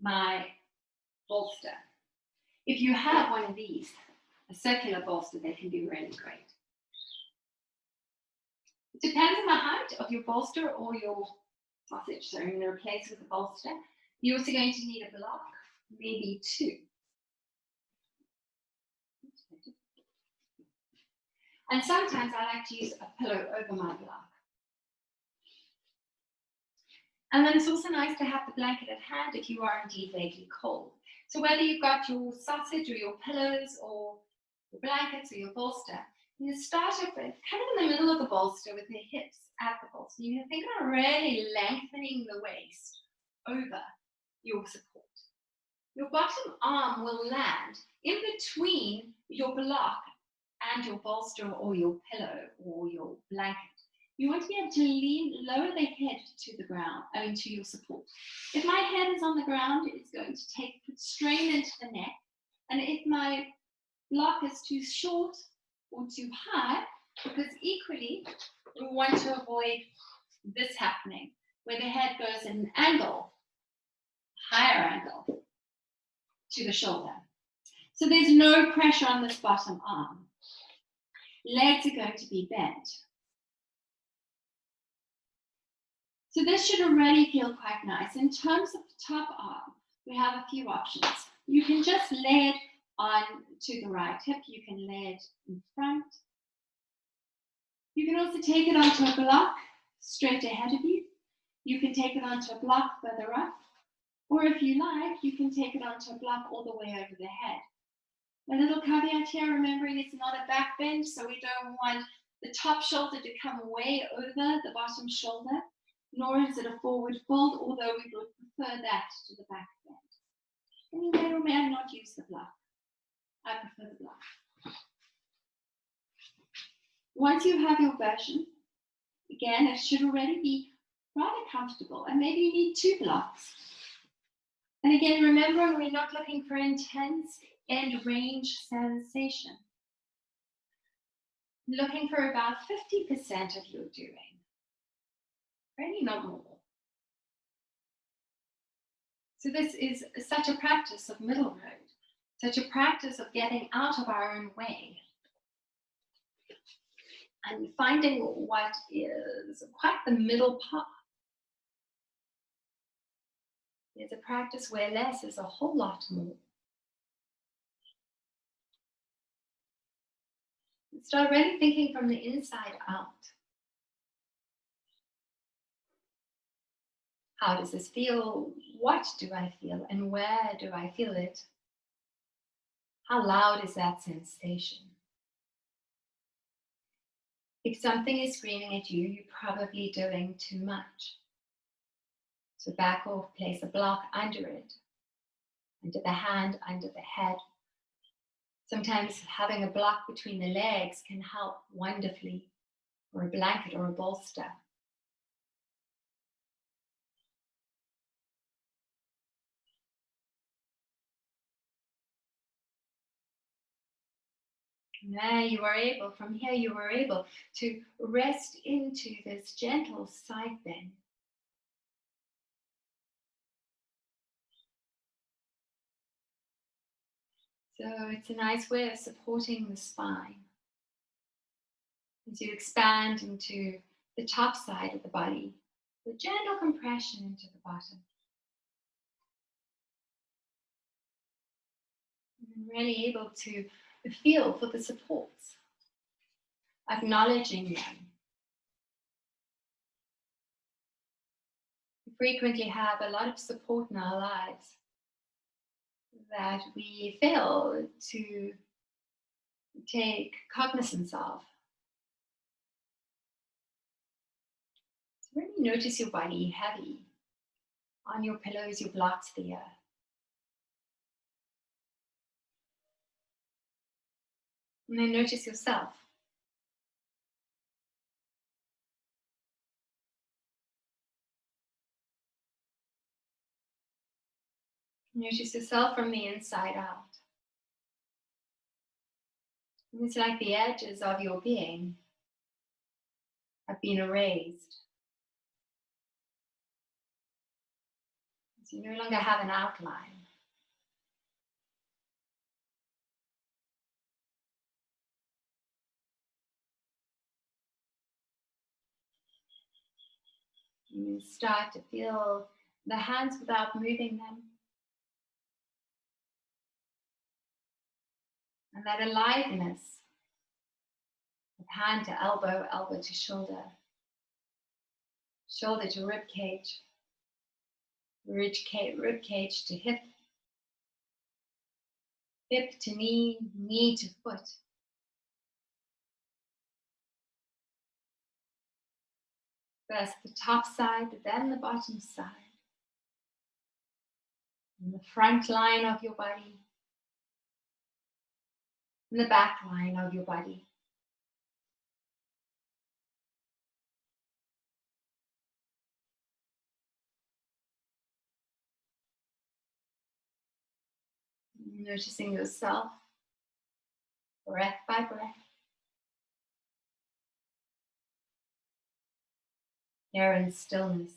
Speaker 1: my bolster. If you have one of these, a circular bolster, they can be really great. It depends on the height of your bolster or your sausage. So I'm going to replace with a bolster. You're also going to need a block, maybe two. And sometimes I like to use a pillow over my block. And then it's also nice to have the blanket at hand if you are indeed vaguely cold. So whether you've got your sausage or your pillows or your blankets or your bolster, you start off with kind of in the middle of the bolster with the hips at the bolster. You can think about really lengthening the waist over your support. Your bottom arm will land in between your block and your bolster or your pillow or your blanket. You want to be able to lower the head to the ground, to your support. If my head is on the ground, it's going to put strain into the neck. And if my block is too short or too high, because equally, we want to avoid this happening, where the head goes in an angle, higher angle, to the shoulder. So there's no pressure on this bottom arm. Legs are going to be bent. So this should already feel quite nice. In terms of the top arm, we have a few options. You can just lay it on to the right hip. You can lay it in front. You can also take it onto a block straight ahead of you. You can take it onto a block further up. Or if you like, you can take it onto a block all the way over the head. A little caveat here, remembering it's not a back bend, so we don't want the top shoulder to come way over the bottom shoulder, nor is it a forward fold, although we would prefer that to the back bend. And you may or may not use the block. I prefer the block. Once you have your version, again, it should already be rather comfortable, and maybe you need 2 blocks. And again, remember, we're not looking for intense end range sensation. Looking for about 50% of your doing. Really not more. So this is such a practice of middle road, such a practice of getting out of our own way and finding what is quite the middle path. It's a practice where less is a whole lot more. Start really thinking from the inside out. How does this feel? What do I feel? And where do I feel it? How loud is that sensation? If something is screaming at you, you're probably doing too much. So back off, place a block under it, under the hand, under the head. Sometimes having a block between the legs can help wonderfully, or a blanket or a bolster. Now you are able, from here you are able to rest into this gentle side bend. So it's a nice way of supporting the spine as you expand into the top side of the body, the gentle compression into the bottom. And really able to feel for the supports, acknowledging them. We frequently have a lot of support in our lives that we fail to take cognizance of. So really notice your body heavy. On your pillows, your blocks the earth. And then notice yourself. Notice yourself from the inside out. It's like the edges of your being have been erased. So you no longer have an outline. You start to feel the hands without moving them. And that aliveness of hand to elbow, elbow to shoulder, shoulder to rib cage, rib cage to hip, hip to knee, knee to foot. First the top side, then the bottom side. And the front line of your body, and the back line of your body. Noticing yourself, breath by breath. Here in stillness.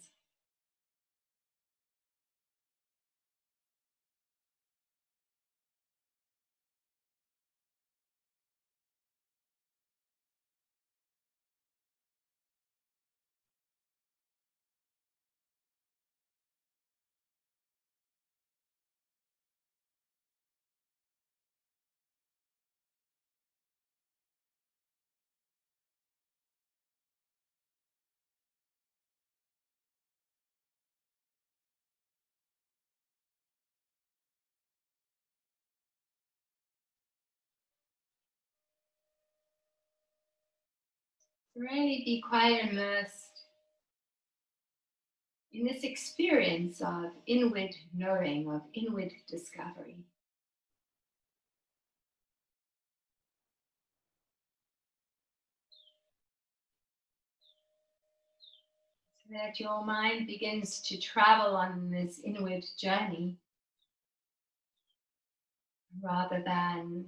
Speaker 1: Really be quite immersed in this experience of inward knowing, of inward discovery. So that your mind begins to travel on this inward journey rather than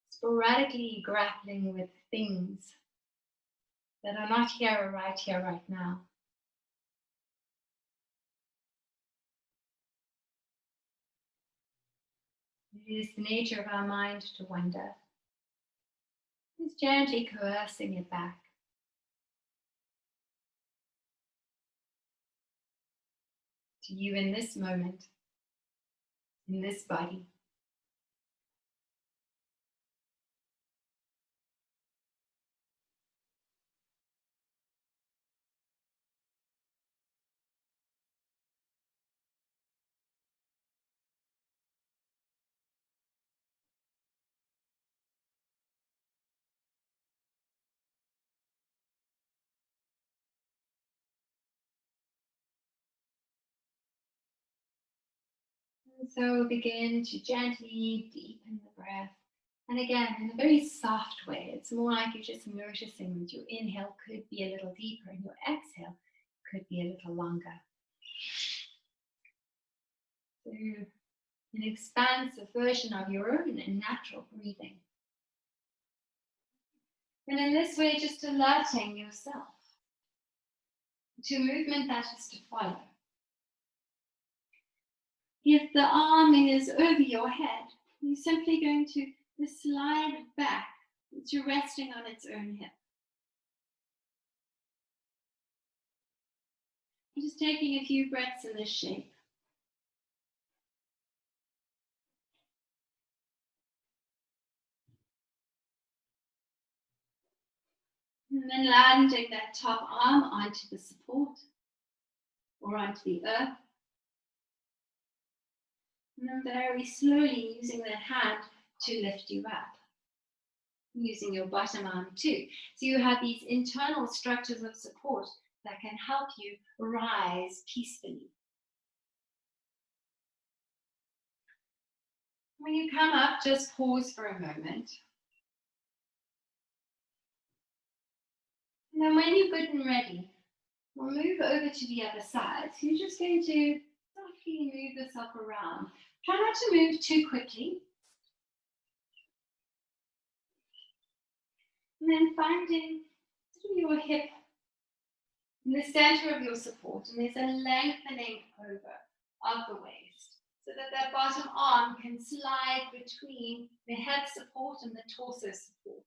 Speaker 1: sporadically grappling with things that are not here, right now. It is the nature of our mind to wander. It's gently coercing it back. To you in this moment, in this body. And so begin to gently deepen the breath. And again, in a very soft way. It's more like you're just noticing that your inhale could be a little deeper and your exhale could be a little longer. So an expansive version of your own natural breathing. And in this way, just alerting yourself to movement that is to follow. If the arm is over your head, you're simply going to slide back to resting on its own hip. Just taking a few breaths in this shape. And then landing that top arm onto the support or onto the earth. And then very slowly using that hand to lift you up. Using your bottom arm too. So you have these internal structures of support that can help you rise peacefully. When you come up, just pause for a moment. And then when you're good and ready, we'll move over to the other side. So you're just going to softly move yourself around. Try not to move too quickly. And then finding your hip in the center of your support. And there's a lengthening over of the waist so that that bottom arm can slide between the head support and the torso support.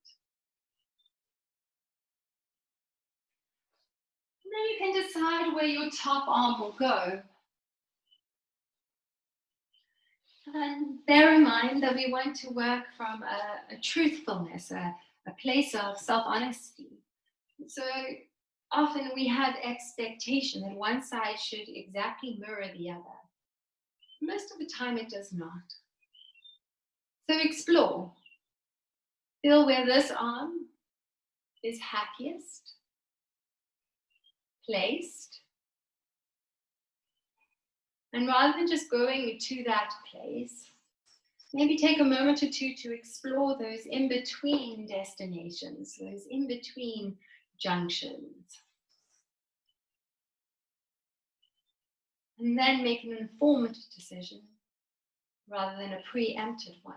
Speaker 1: And then you can decide where your top arm will go. And bear in mind that we want to work from a truthfulness, a place of self-honesty. So often we have expectation that one side should exactly mirror the other. Most of the time it does not. So explore. Feel where this arm is happiest, placed. And rather than just going to that place, maybe take a moment or two to explore those in-between destinations, those in-between junctions. And then make an informed decision rather than a preempted one.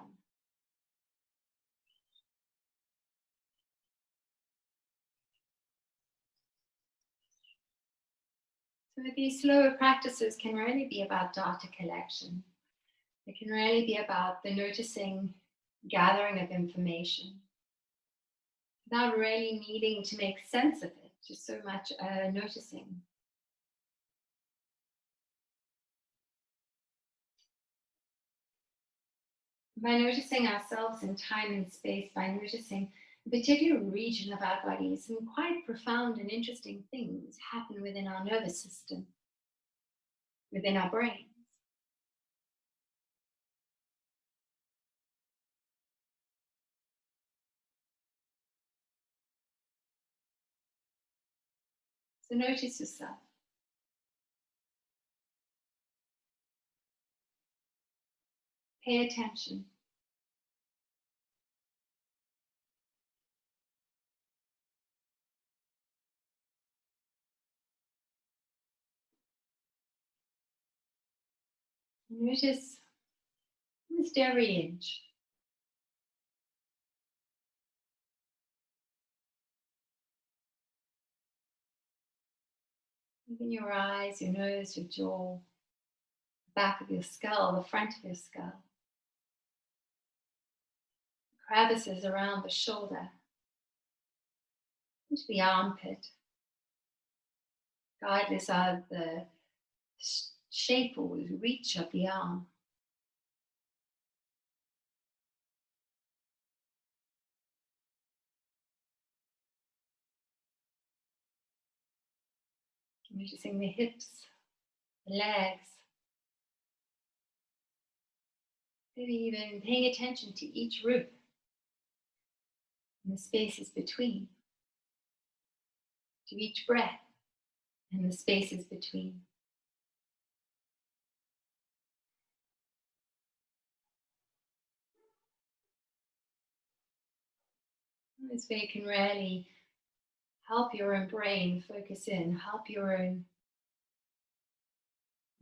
Speaker 1: So these slower practices can really be about data collection. It can really be about the noticing, gathering of information, without really needing to make sense of it, just so much noticing. By noticing ourselves in time and space, by noticing a particular region of our body, some quite profound and interesting things happen within our nervous system, within our brain. So notice yourself. Pay attention. Notice almost every inch. Even your eyes, your nose, your jaw, the back of your skull, the front of your skull. Crevices around the shoulder, into the armpit, regardless of the shape or reach of the arm. Noticing the hips, the legs, maybe even paying attention to each rib and the spaces between, to each breath and the spaces between. This way you can really help your own brain focus in, help your own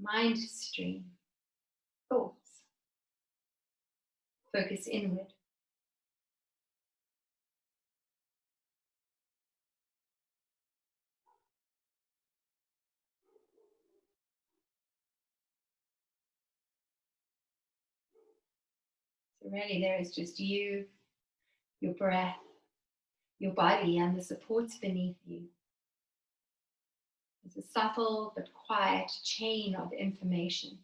Speaker 1: mind stream, thoughts, focus inward. So really there is just you, your breath, your body, and the supports beneath you. It's a subtle but quiet chain of information.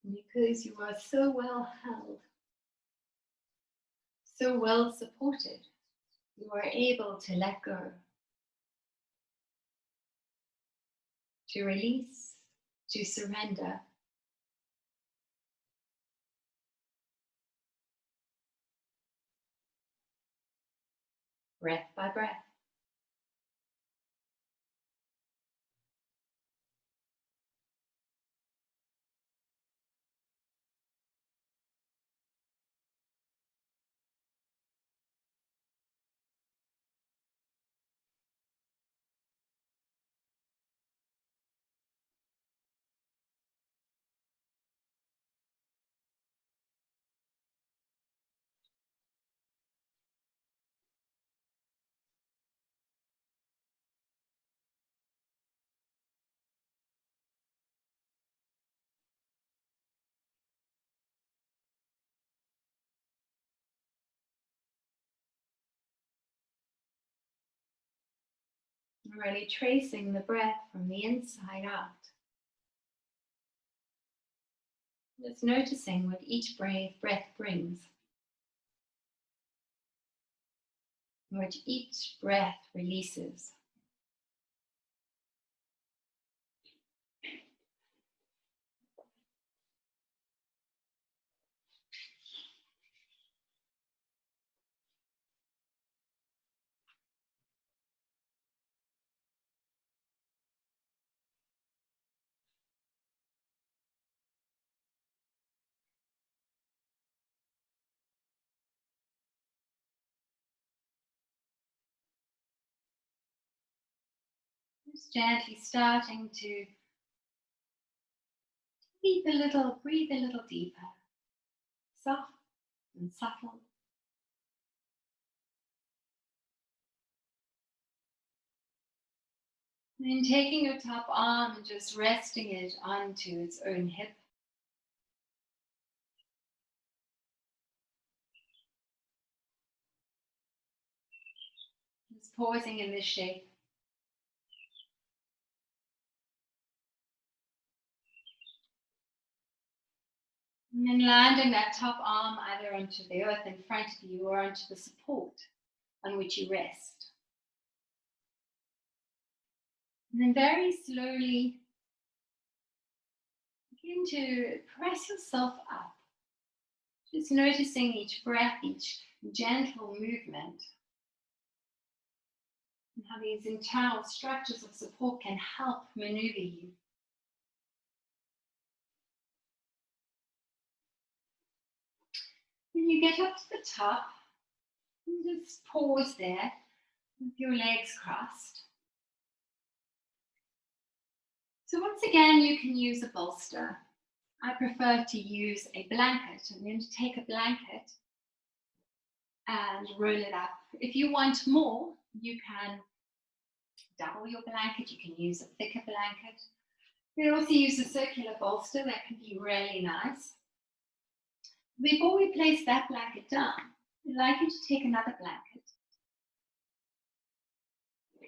Speaker 1: Because you are so well held, so well supported, you are able to let go, to release, to surrender. Breath by breath. Really tracing the breath from the inside out. Just noticing what each breath brings, what each breath releases. Just gently starting to breathe a little deeper, soft and subtle. And taking your top arm and just resting it onto its own hip. Just pausing in this shape. And then landing that top arm either onto the earth in front of you or onto the support on which you rest. And then very slowly begin to press yourself up. Just noticing each breath, each gentle movement, and how these internal structures of support can help maneuver you. When you get up to the top, just pause there with your legs crossed. So once again, you can use a bolster. I prefer to use a blanket. I'm going to take a blanket and roll it up. If you want more, you can double your blanket. You can use a thicker blanket. You can also use a circular bolster. That can be really nice. Before we place that blanket down, I'd like you to take another blanket,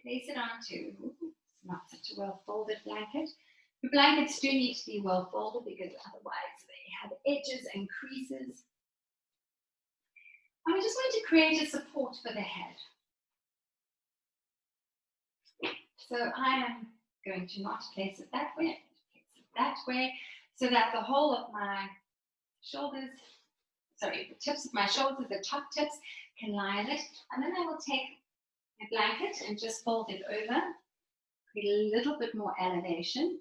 Speaker 1: place it onto, it's not such a well folded blanket. The blankets do need to be well folded because otherwise they have edges and creases. And we just want to create a support for the head. So I am going to not place it that way, I'm going to place it that way, so that the whole of my shoulders, the tips of my shoulders, the top tips can lie on it. And then I will take a blanket and just fold it over, create a little bit more elevation.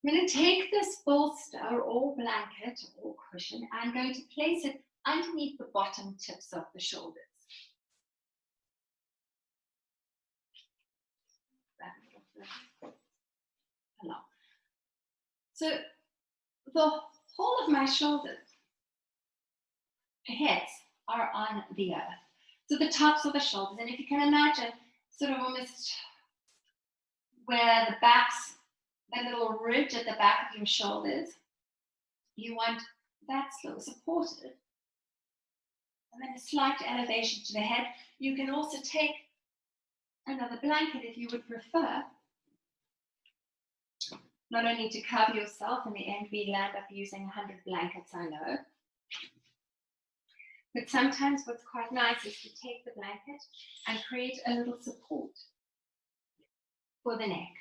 Speaker 1: I'm going to take this bolster or blanket or cushion and I'm going to place it underneath the bottom tips of the shoulders. So the whole of my shoulders, heads, are on the earth. So the tops of the shoulders, and if you can imagine sort of almost where the backs, that little ridge at the back of your shoulders, you want that still supported. And then a slight elevation to the head. You can also take another blanket if you would prefer. Not only to cover yourself, in the end we land up using 100 blankets, I know. But sometimes what's quite nice is to take the blanket and create a little support for the neck.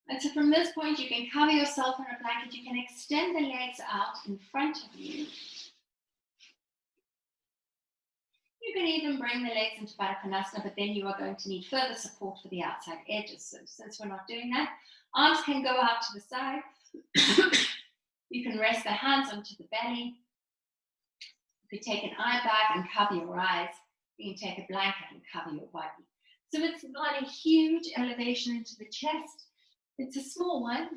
Speaker 1: And so from this point, you can cover yourself in a blanket. You can extend the legs out in front of you. You can even bring the legs into Baddha Konasana, but then you are going to need further support for the outside edges. So since we're not doing that, arms can go out to the side. You can rest the hands onto the belly. You could take an eye bag and cover your eyes. You can take a blanket and cover your body. So it's not a huge elevation into the chest. It's a small one.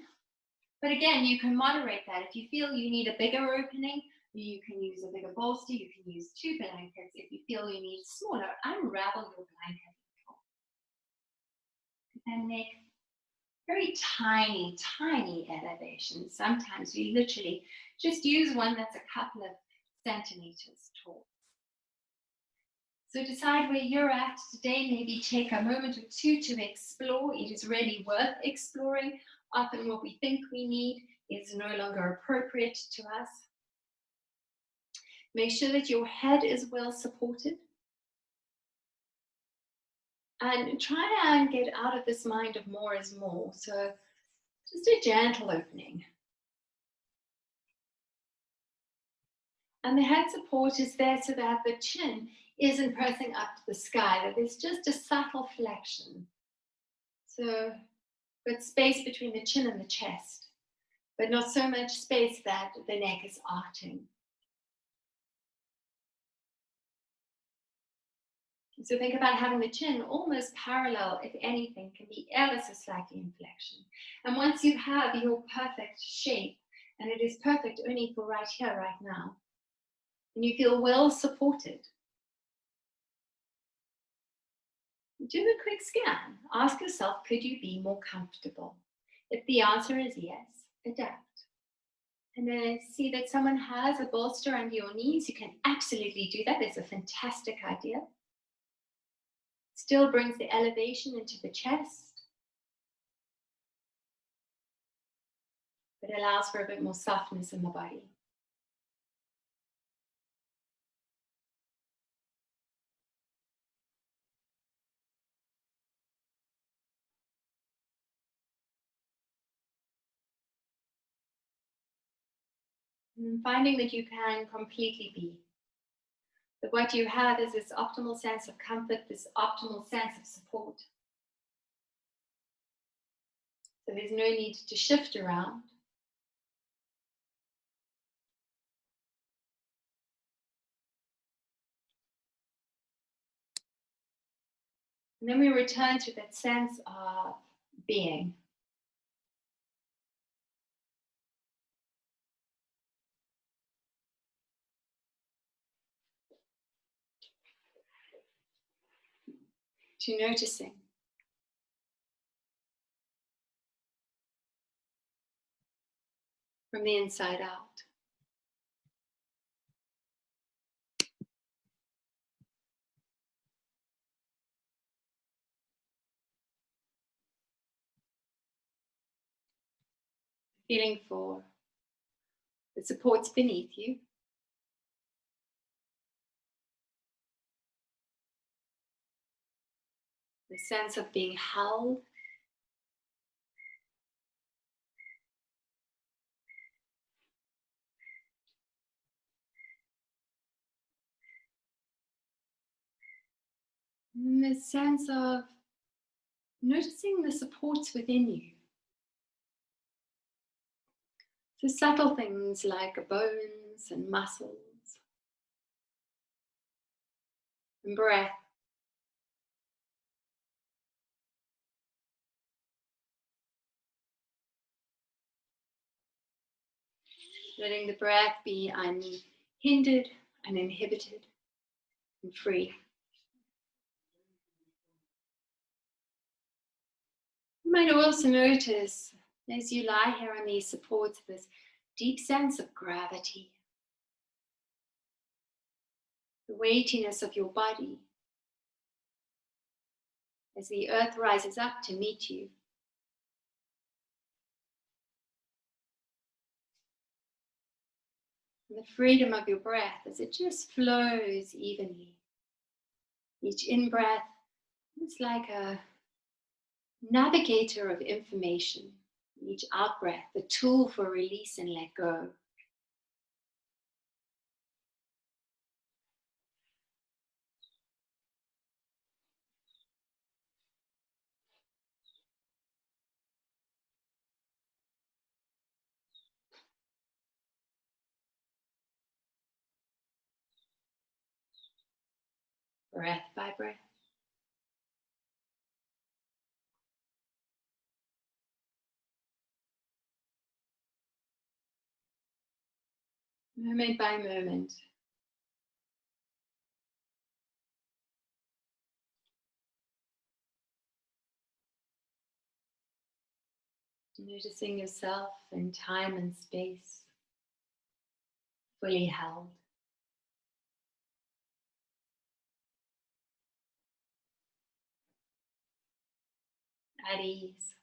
Speaker 1: But again, you can moderate that. If you feel you need a bigger opening, you can use a bigger bolster. You can use 2 blankets. If you feel you need smaller, unravel your blanket. And make very tiny, tiny elevations. Sometimes we literally just use one that's a couple of centimeters tall. So decide where you're at today. Maybe take a moment or two to explore. It is really worth exploring. Often what we think we need is no longer appropriate to us. Make sure that your head is well supported. And try and get out of this mind of more is more. So just a gentle opening. And the head support is there so that the chin isn't pressing up to the sky, that there's just a subtle flexion. So good space between the chin and the chest, but not so much space that the neck is arching. So think about having the chin almost parallel, if anything, can be ever so slightly in flexion. And once you have your perfect shape, and it is perfect only for right here, right now, and you feel well supported, Do a quick scan. Ask yourself, could you be more comfortable? If the answer is yes, adapt. And then see that someone has a bolster under your knees, you can absolutely do that. That's a fantastic idea. Still brings the elevation into the chest, but allows for a bit more softness in the body. And finding that you can completely be. That what you have is this optimal sense of comfort, this optimal sense of support. So there's no need to shift around. And then we return to that sense of being. To noticing. From the inside out. Feeling for the supports beneath you. The sense of being held. And the sense of noticing the supports within you. So subtle things like bones and muscles and breath. Letting the breath be unhindered, uninhibited, and free. You might also notice, as you lie here on these supports, this deep sense of gravity. The weightiness of your body as the earth rises up to meet you. And the freedom of your breath as it just flows evenly. Each in-breath is like a navigator of information. Each out-breath, the tool for release and let go. Breath by breath. Moment by moment. Noticing yourself in time and space, fully held. At ease.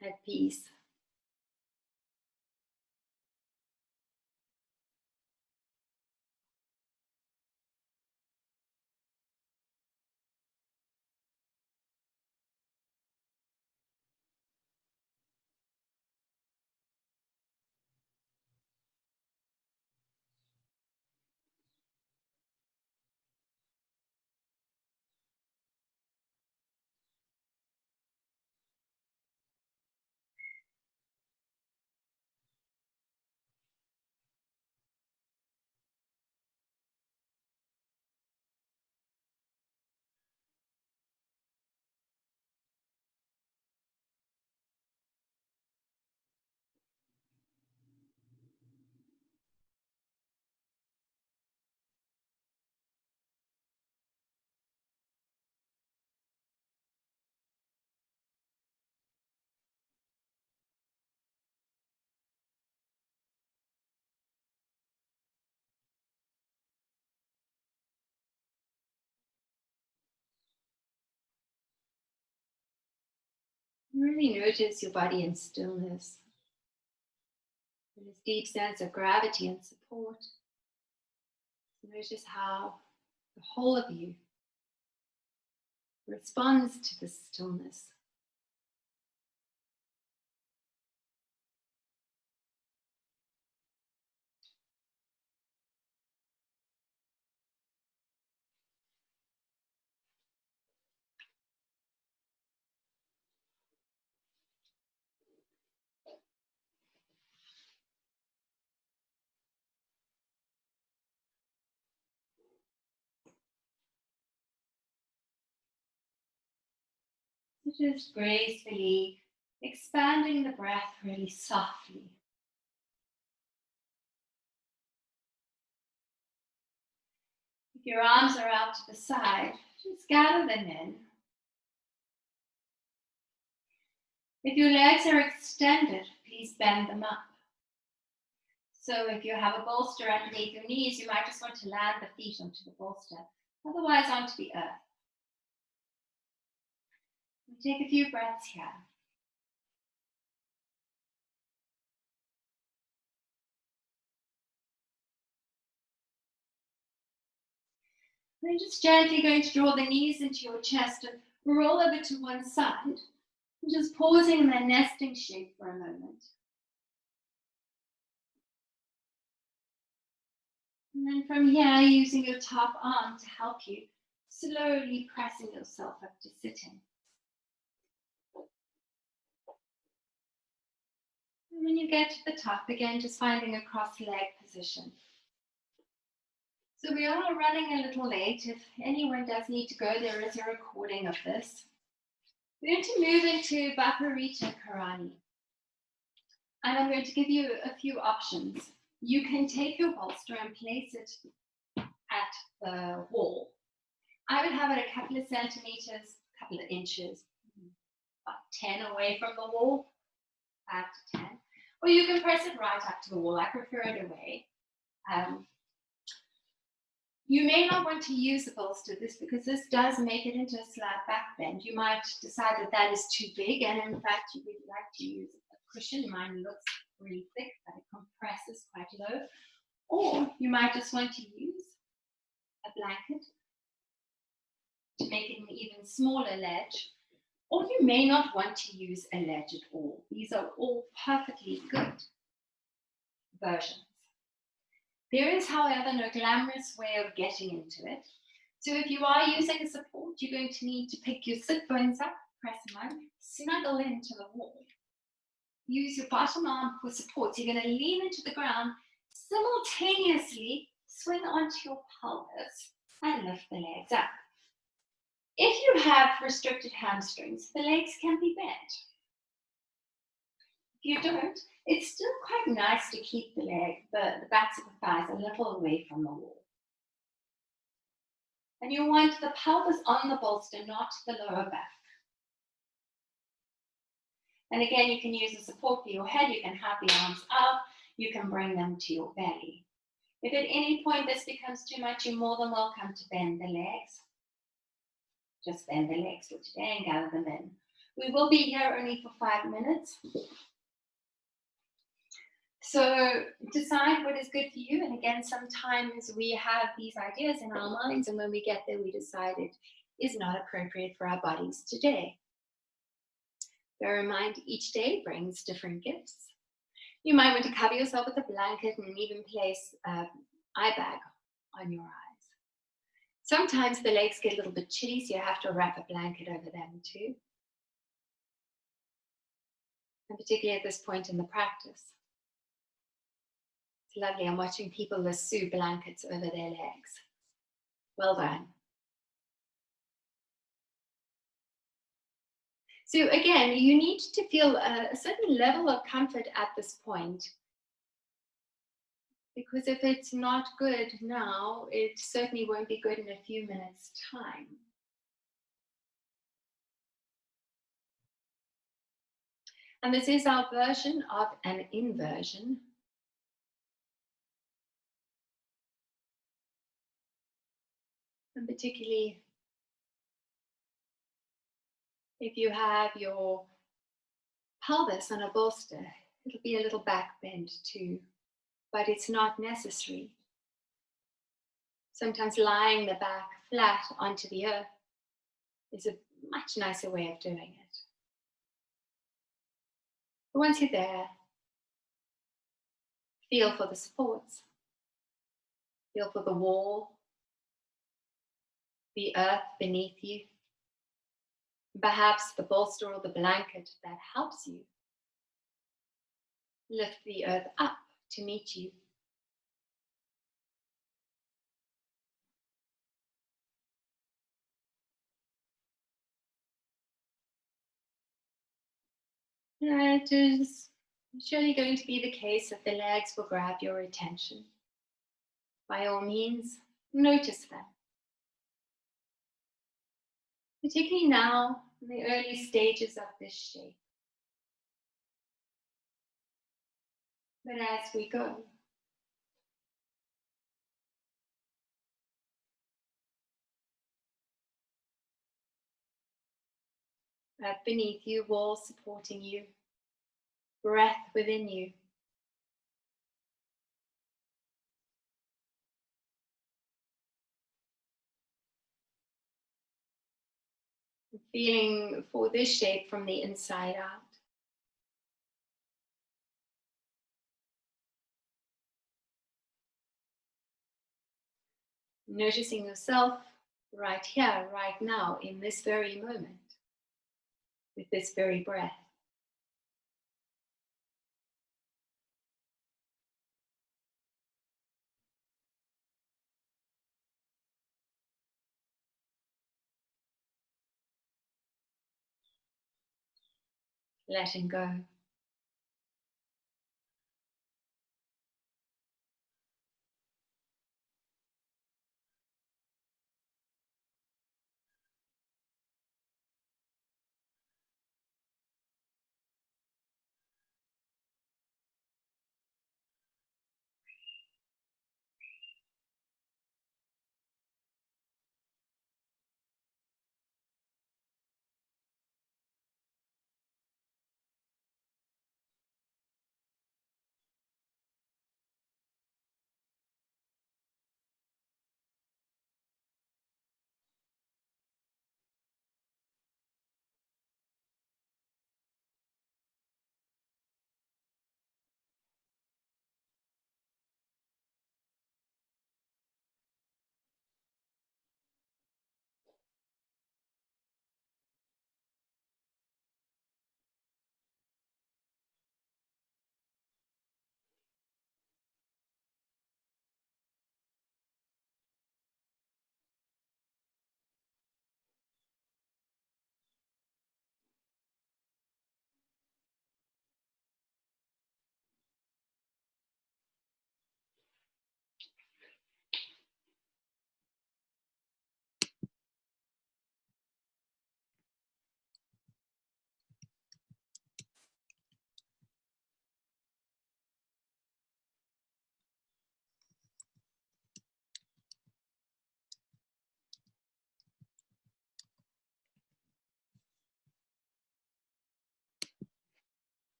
Speaker 1: At peace. Really notice your body in stillness. And this deep sense of gravity and support. Notice how the whole of you responds to the stillness. So just gracefully expanding the breath really softly. If your arms are out to the side, just gather them in. If your legs are extended, please bend them up. So if you have a bolster underneath your knees, you might just want to land the feet onto the bolster, otherwise onto the earth. Take a few breaths here. Then just gently going to draw the knees into your chest and roll over to one side. And just pausing in that nesting shape for a moment. And then from here, using your top arm to help you, slowly pressing yourself up to sitting. And when you get to the top, again, just finding a cross-leg position. So we are running a little late. If anyone does need to go, there is a recording of this. We're going to move into Viparita Karani. And I'm going to give you a few options. You can take your bolster and place it at the wall. I would have it a couple of centimeters, a couple of inches, about 10 away from the wall, 5 to 10. Or you can press it right up to the wall. I prefer it away. You may not want to use the bolster because this does make it into a slight back bend. You might decide that that is too big, and in fact, you would like to use a cushion. Mine looks really thick, but it compresses quite low. Or you might just want to use a blanket to make it an even smaller ledge. Or you may not want to use a ledge at all. These are all perfectly good versions. There is, however, no glamorous way of getting into it. So if you are using a support, you're going to need to pick your sit bones up, press them on, snuggle into the wall. Use your bottom arm for support. So you're going to lean into the ground, simultaneously swing onto your pelvis and lift the legs up. If you have restricted hamstrings, the legs can be bent. If you don't, it's still quite nice to keep the backs of the thighs a little away from the wall. And you want the pelvis on the bolster, not the lower back. And again, you can use a support for your head. You can have the arms out. You can bring them to your belly. If at any point this becomes too much, you're more than welcome to bend the legs. Just bend the legs for today and gather them in. We will be here only for 5 minutes. So decide what is good for you. And again, sometimes we have these ideas in our minds, and when we get there, we decide it is not appropriate for our bodies today. Bear in mind, each day brings different gifts. You might want to cover yourself with a blanket and even place an eye bag on your eyes. Sometimes the legs get a little bit chilly, so you have to wrap a blanket over them too. And particularly at this point in the practice. It's lovely. I'm watching people lasso blankets over their legs. Well done. So again, you need to feel a certain level of comfort at this point. Because if it's not good now, it certainly won't be good in a few minutes' time. And this is our version of an inversion. And particularly if you have your pelvis on a bolster, it'll be a little back bend too, but it's not necessary. Sometimes lying the back flat onto the earth is a much nicer way of doing it. But once you're there, feel for the supports. Feel for the wall, the earth beneath you, perhaps the bolster or the blanket that helps you lift the earth up to meet you. It is surely going to be the case that the legs will grab your attention. By all means, notice them. Particularly now, in the early stages of this shape. But as we go, earth beneath you, wall supporting you, breath within you. Feeling for this shape from the inside out. Noticing yourself right here, right now, in this very moment, with this very breath. Letting go.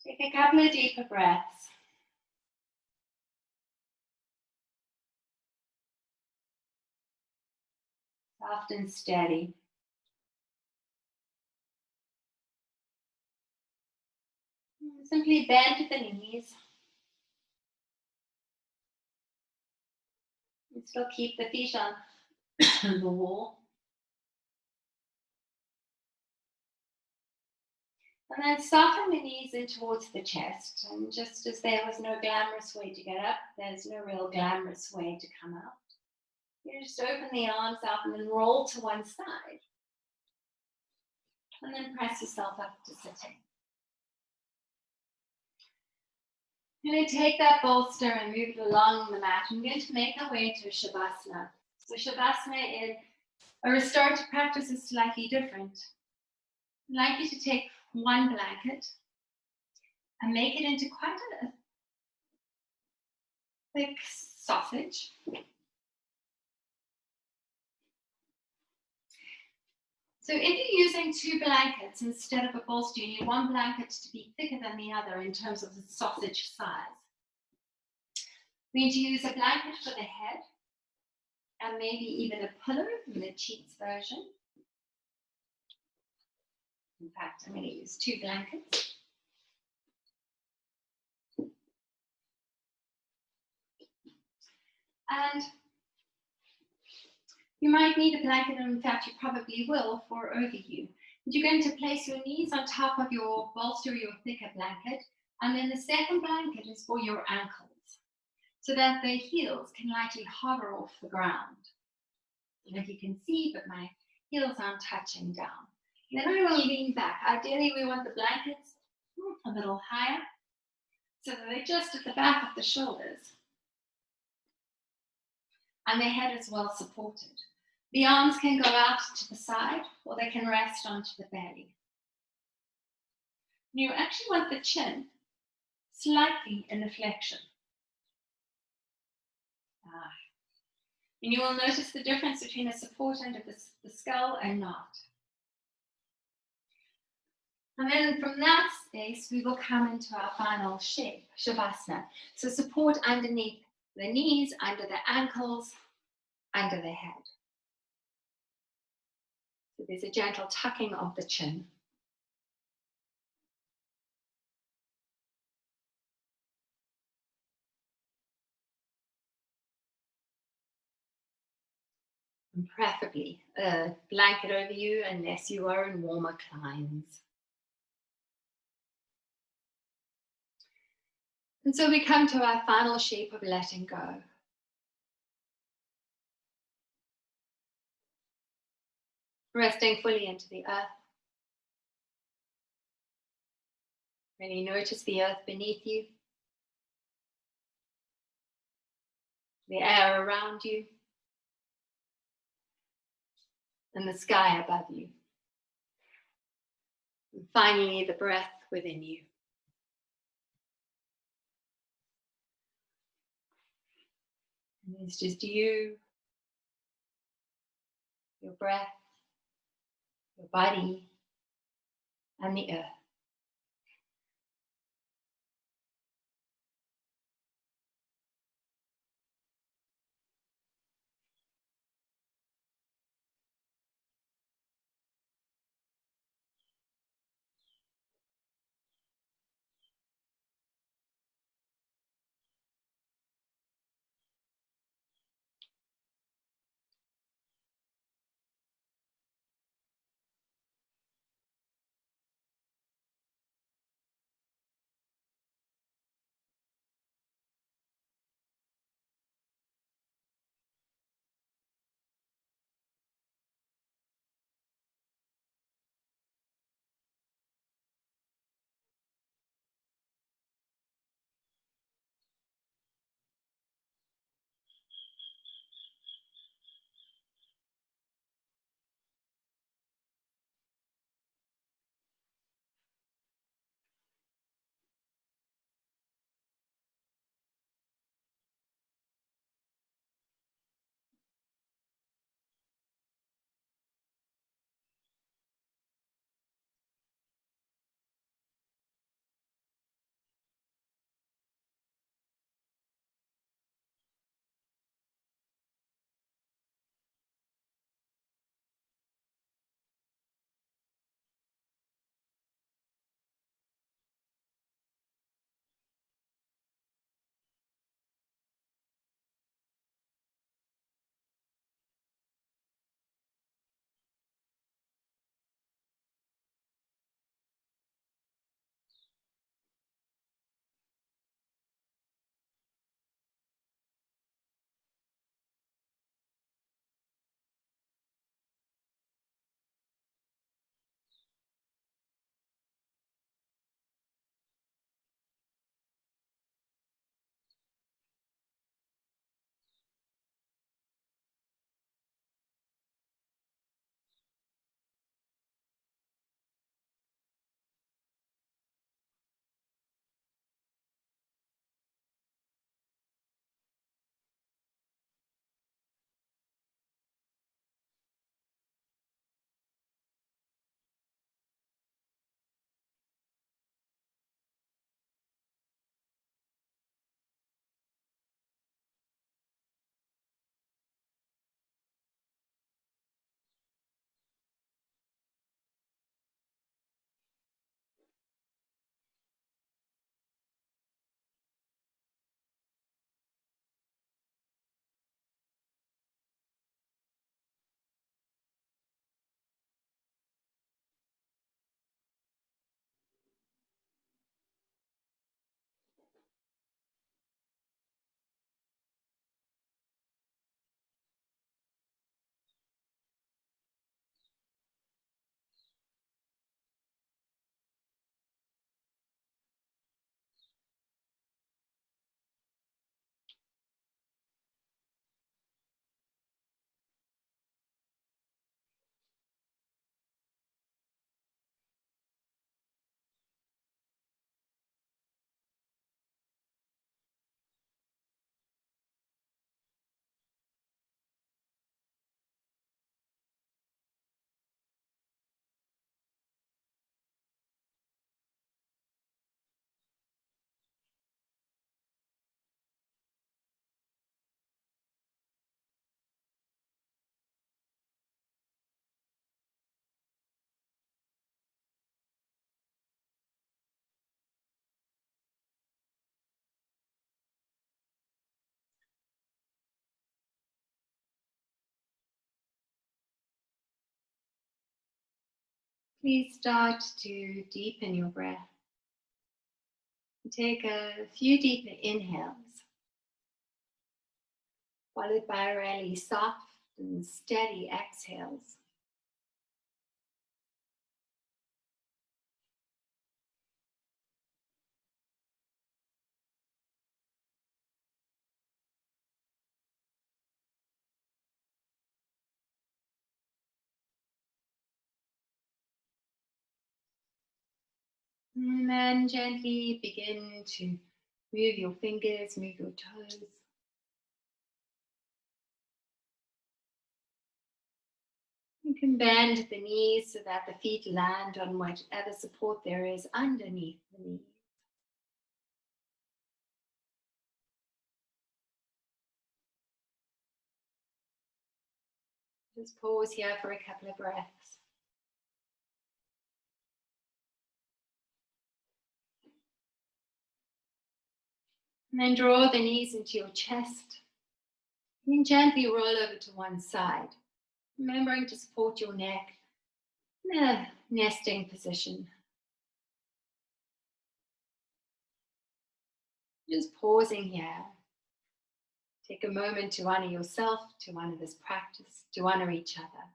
Speaker 1: Take a couple of deeper breaths. Soft and steady. Simply bend the knees. And still keep the feet on the wall. And then soften the knees in towards the chest. And just as there was no glamorous way to get up, there's no real glamorous way to come out. You just open the arms out and then roll to one side. And then press yourself up to sitting. I'm going to take that bolster and move it along the mat. I'm going to make our way to Shavasana. So Shavasana in a restorative practice is slightly different. I'd like you to take one blanket and make it into quite a thick sausage. So if you're using two blankets instead of a bolster, you need one blanket to be thicker than the other in terms of the sausage size. We need to use a blanket for the head and maybe even a pillow in the cheeks version. In fact, I'm going to use two blankets. And you might need a blanket, and in fact, you probably will, for over you. But you're going to place your knees on top of your bolster, your thicker blanket, and then the second blanket is for your ankles, so that the heels can lightly hover off the ground. I don't know if you can see, but my heels aren't touching down. And then I will lean back. Ideally, we want the blankets a little higher, so that they're just at the back of the shoulders. And the head is well supported. The arms can go out to the side, or they can rest onto the belly. You actually want the chin slightly in a flexion. And you will notice the difference between a support under the skull and not. And then from that space, we will come into our final shape, Shavasana. So support underneath the knees, under the ankles, under the head. So there's a gentle tucking of the chin. And preferably a blanket over you unless you are in warmer climes. And so we come to our final shape of letting go. Resting fully into the earth. Really notice the earth beneath you, the air around you, and the sky above you. And finally, the breath within you. And it's just you, your breath, your body, and the earth. Please start to deepen your breath. Take a few deeper inhales, followed by really soft and steady exhales. And then gently begin to move your fingers, move your toes. You can bend the knees so that the feet land on whatever support there is underneath the knees. Just pause here for a couple of breaths. And then draw the knees into your chest. And gently roll over to one side, remembering to support your neck in a nesting position. Just pausing here. Take a moment to honor yourself, to honor this practice, to honor each other.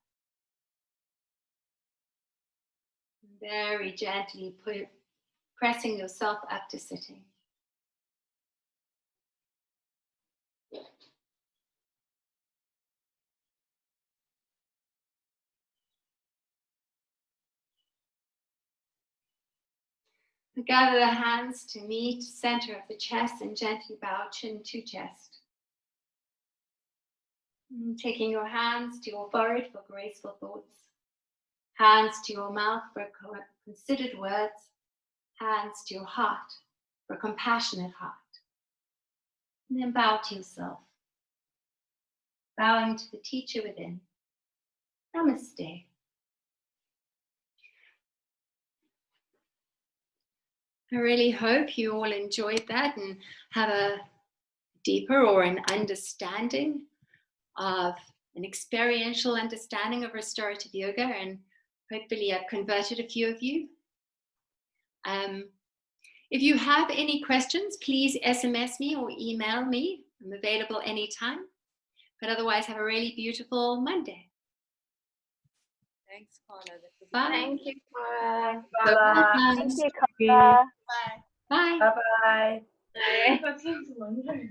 Speaker 1: Very gently pressing yourself up to sitting. Gather the hands to meet center of the chest and gently bow chin to chest. And taking your hands to your forehead for graceful thoughts. Hands to your mouth for considered words. Hands to your heart for a compassionate heart. And then bow to yourself. Bowing to the teacher within. Namaste. I really hope you all enjoyed that and have a deeper or an understanding of an experiential understanding of restorative yoga, and hopefully I've converted a few of you. If you have any questions, please SMS me or email me. I'm available anytime. But otherwise, have a really beautiful Monday.
Speaker 3: Thanks, Carla.
Speaker 1: Bye.
Speaker 4: Thank you, Carla.
Speaker 1: Bye.
Speaker 4: Thank you, Carla.
Speaker 1: Bye.
Speaker 4: Bye-bye.
Speaker 3: That sounds wonderful.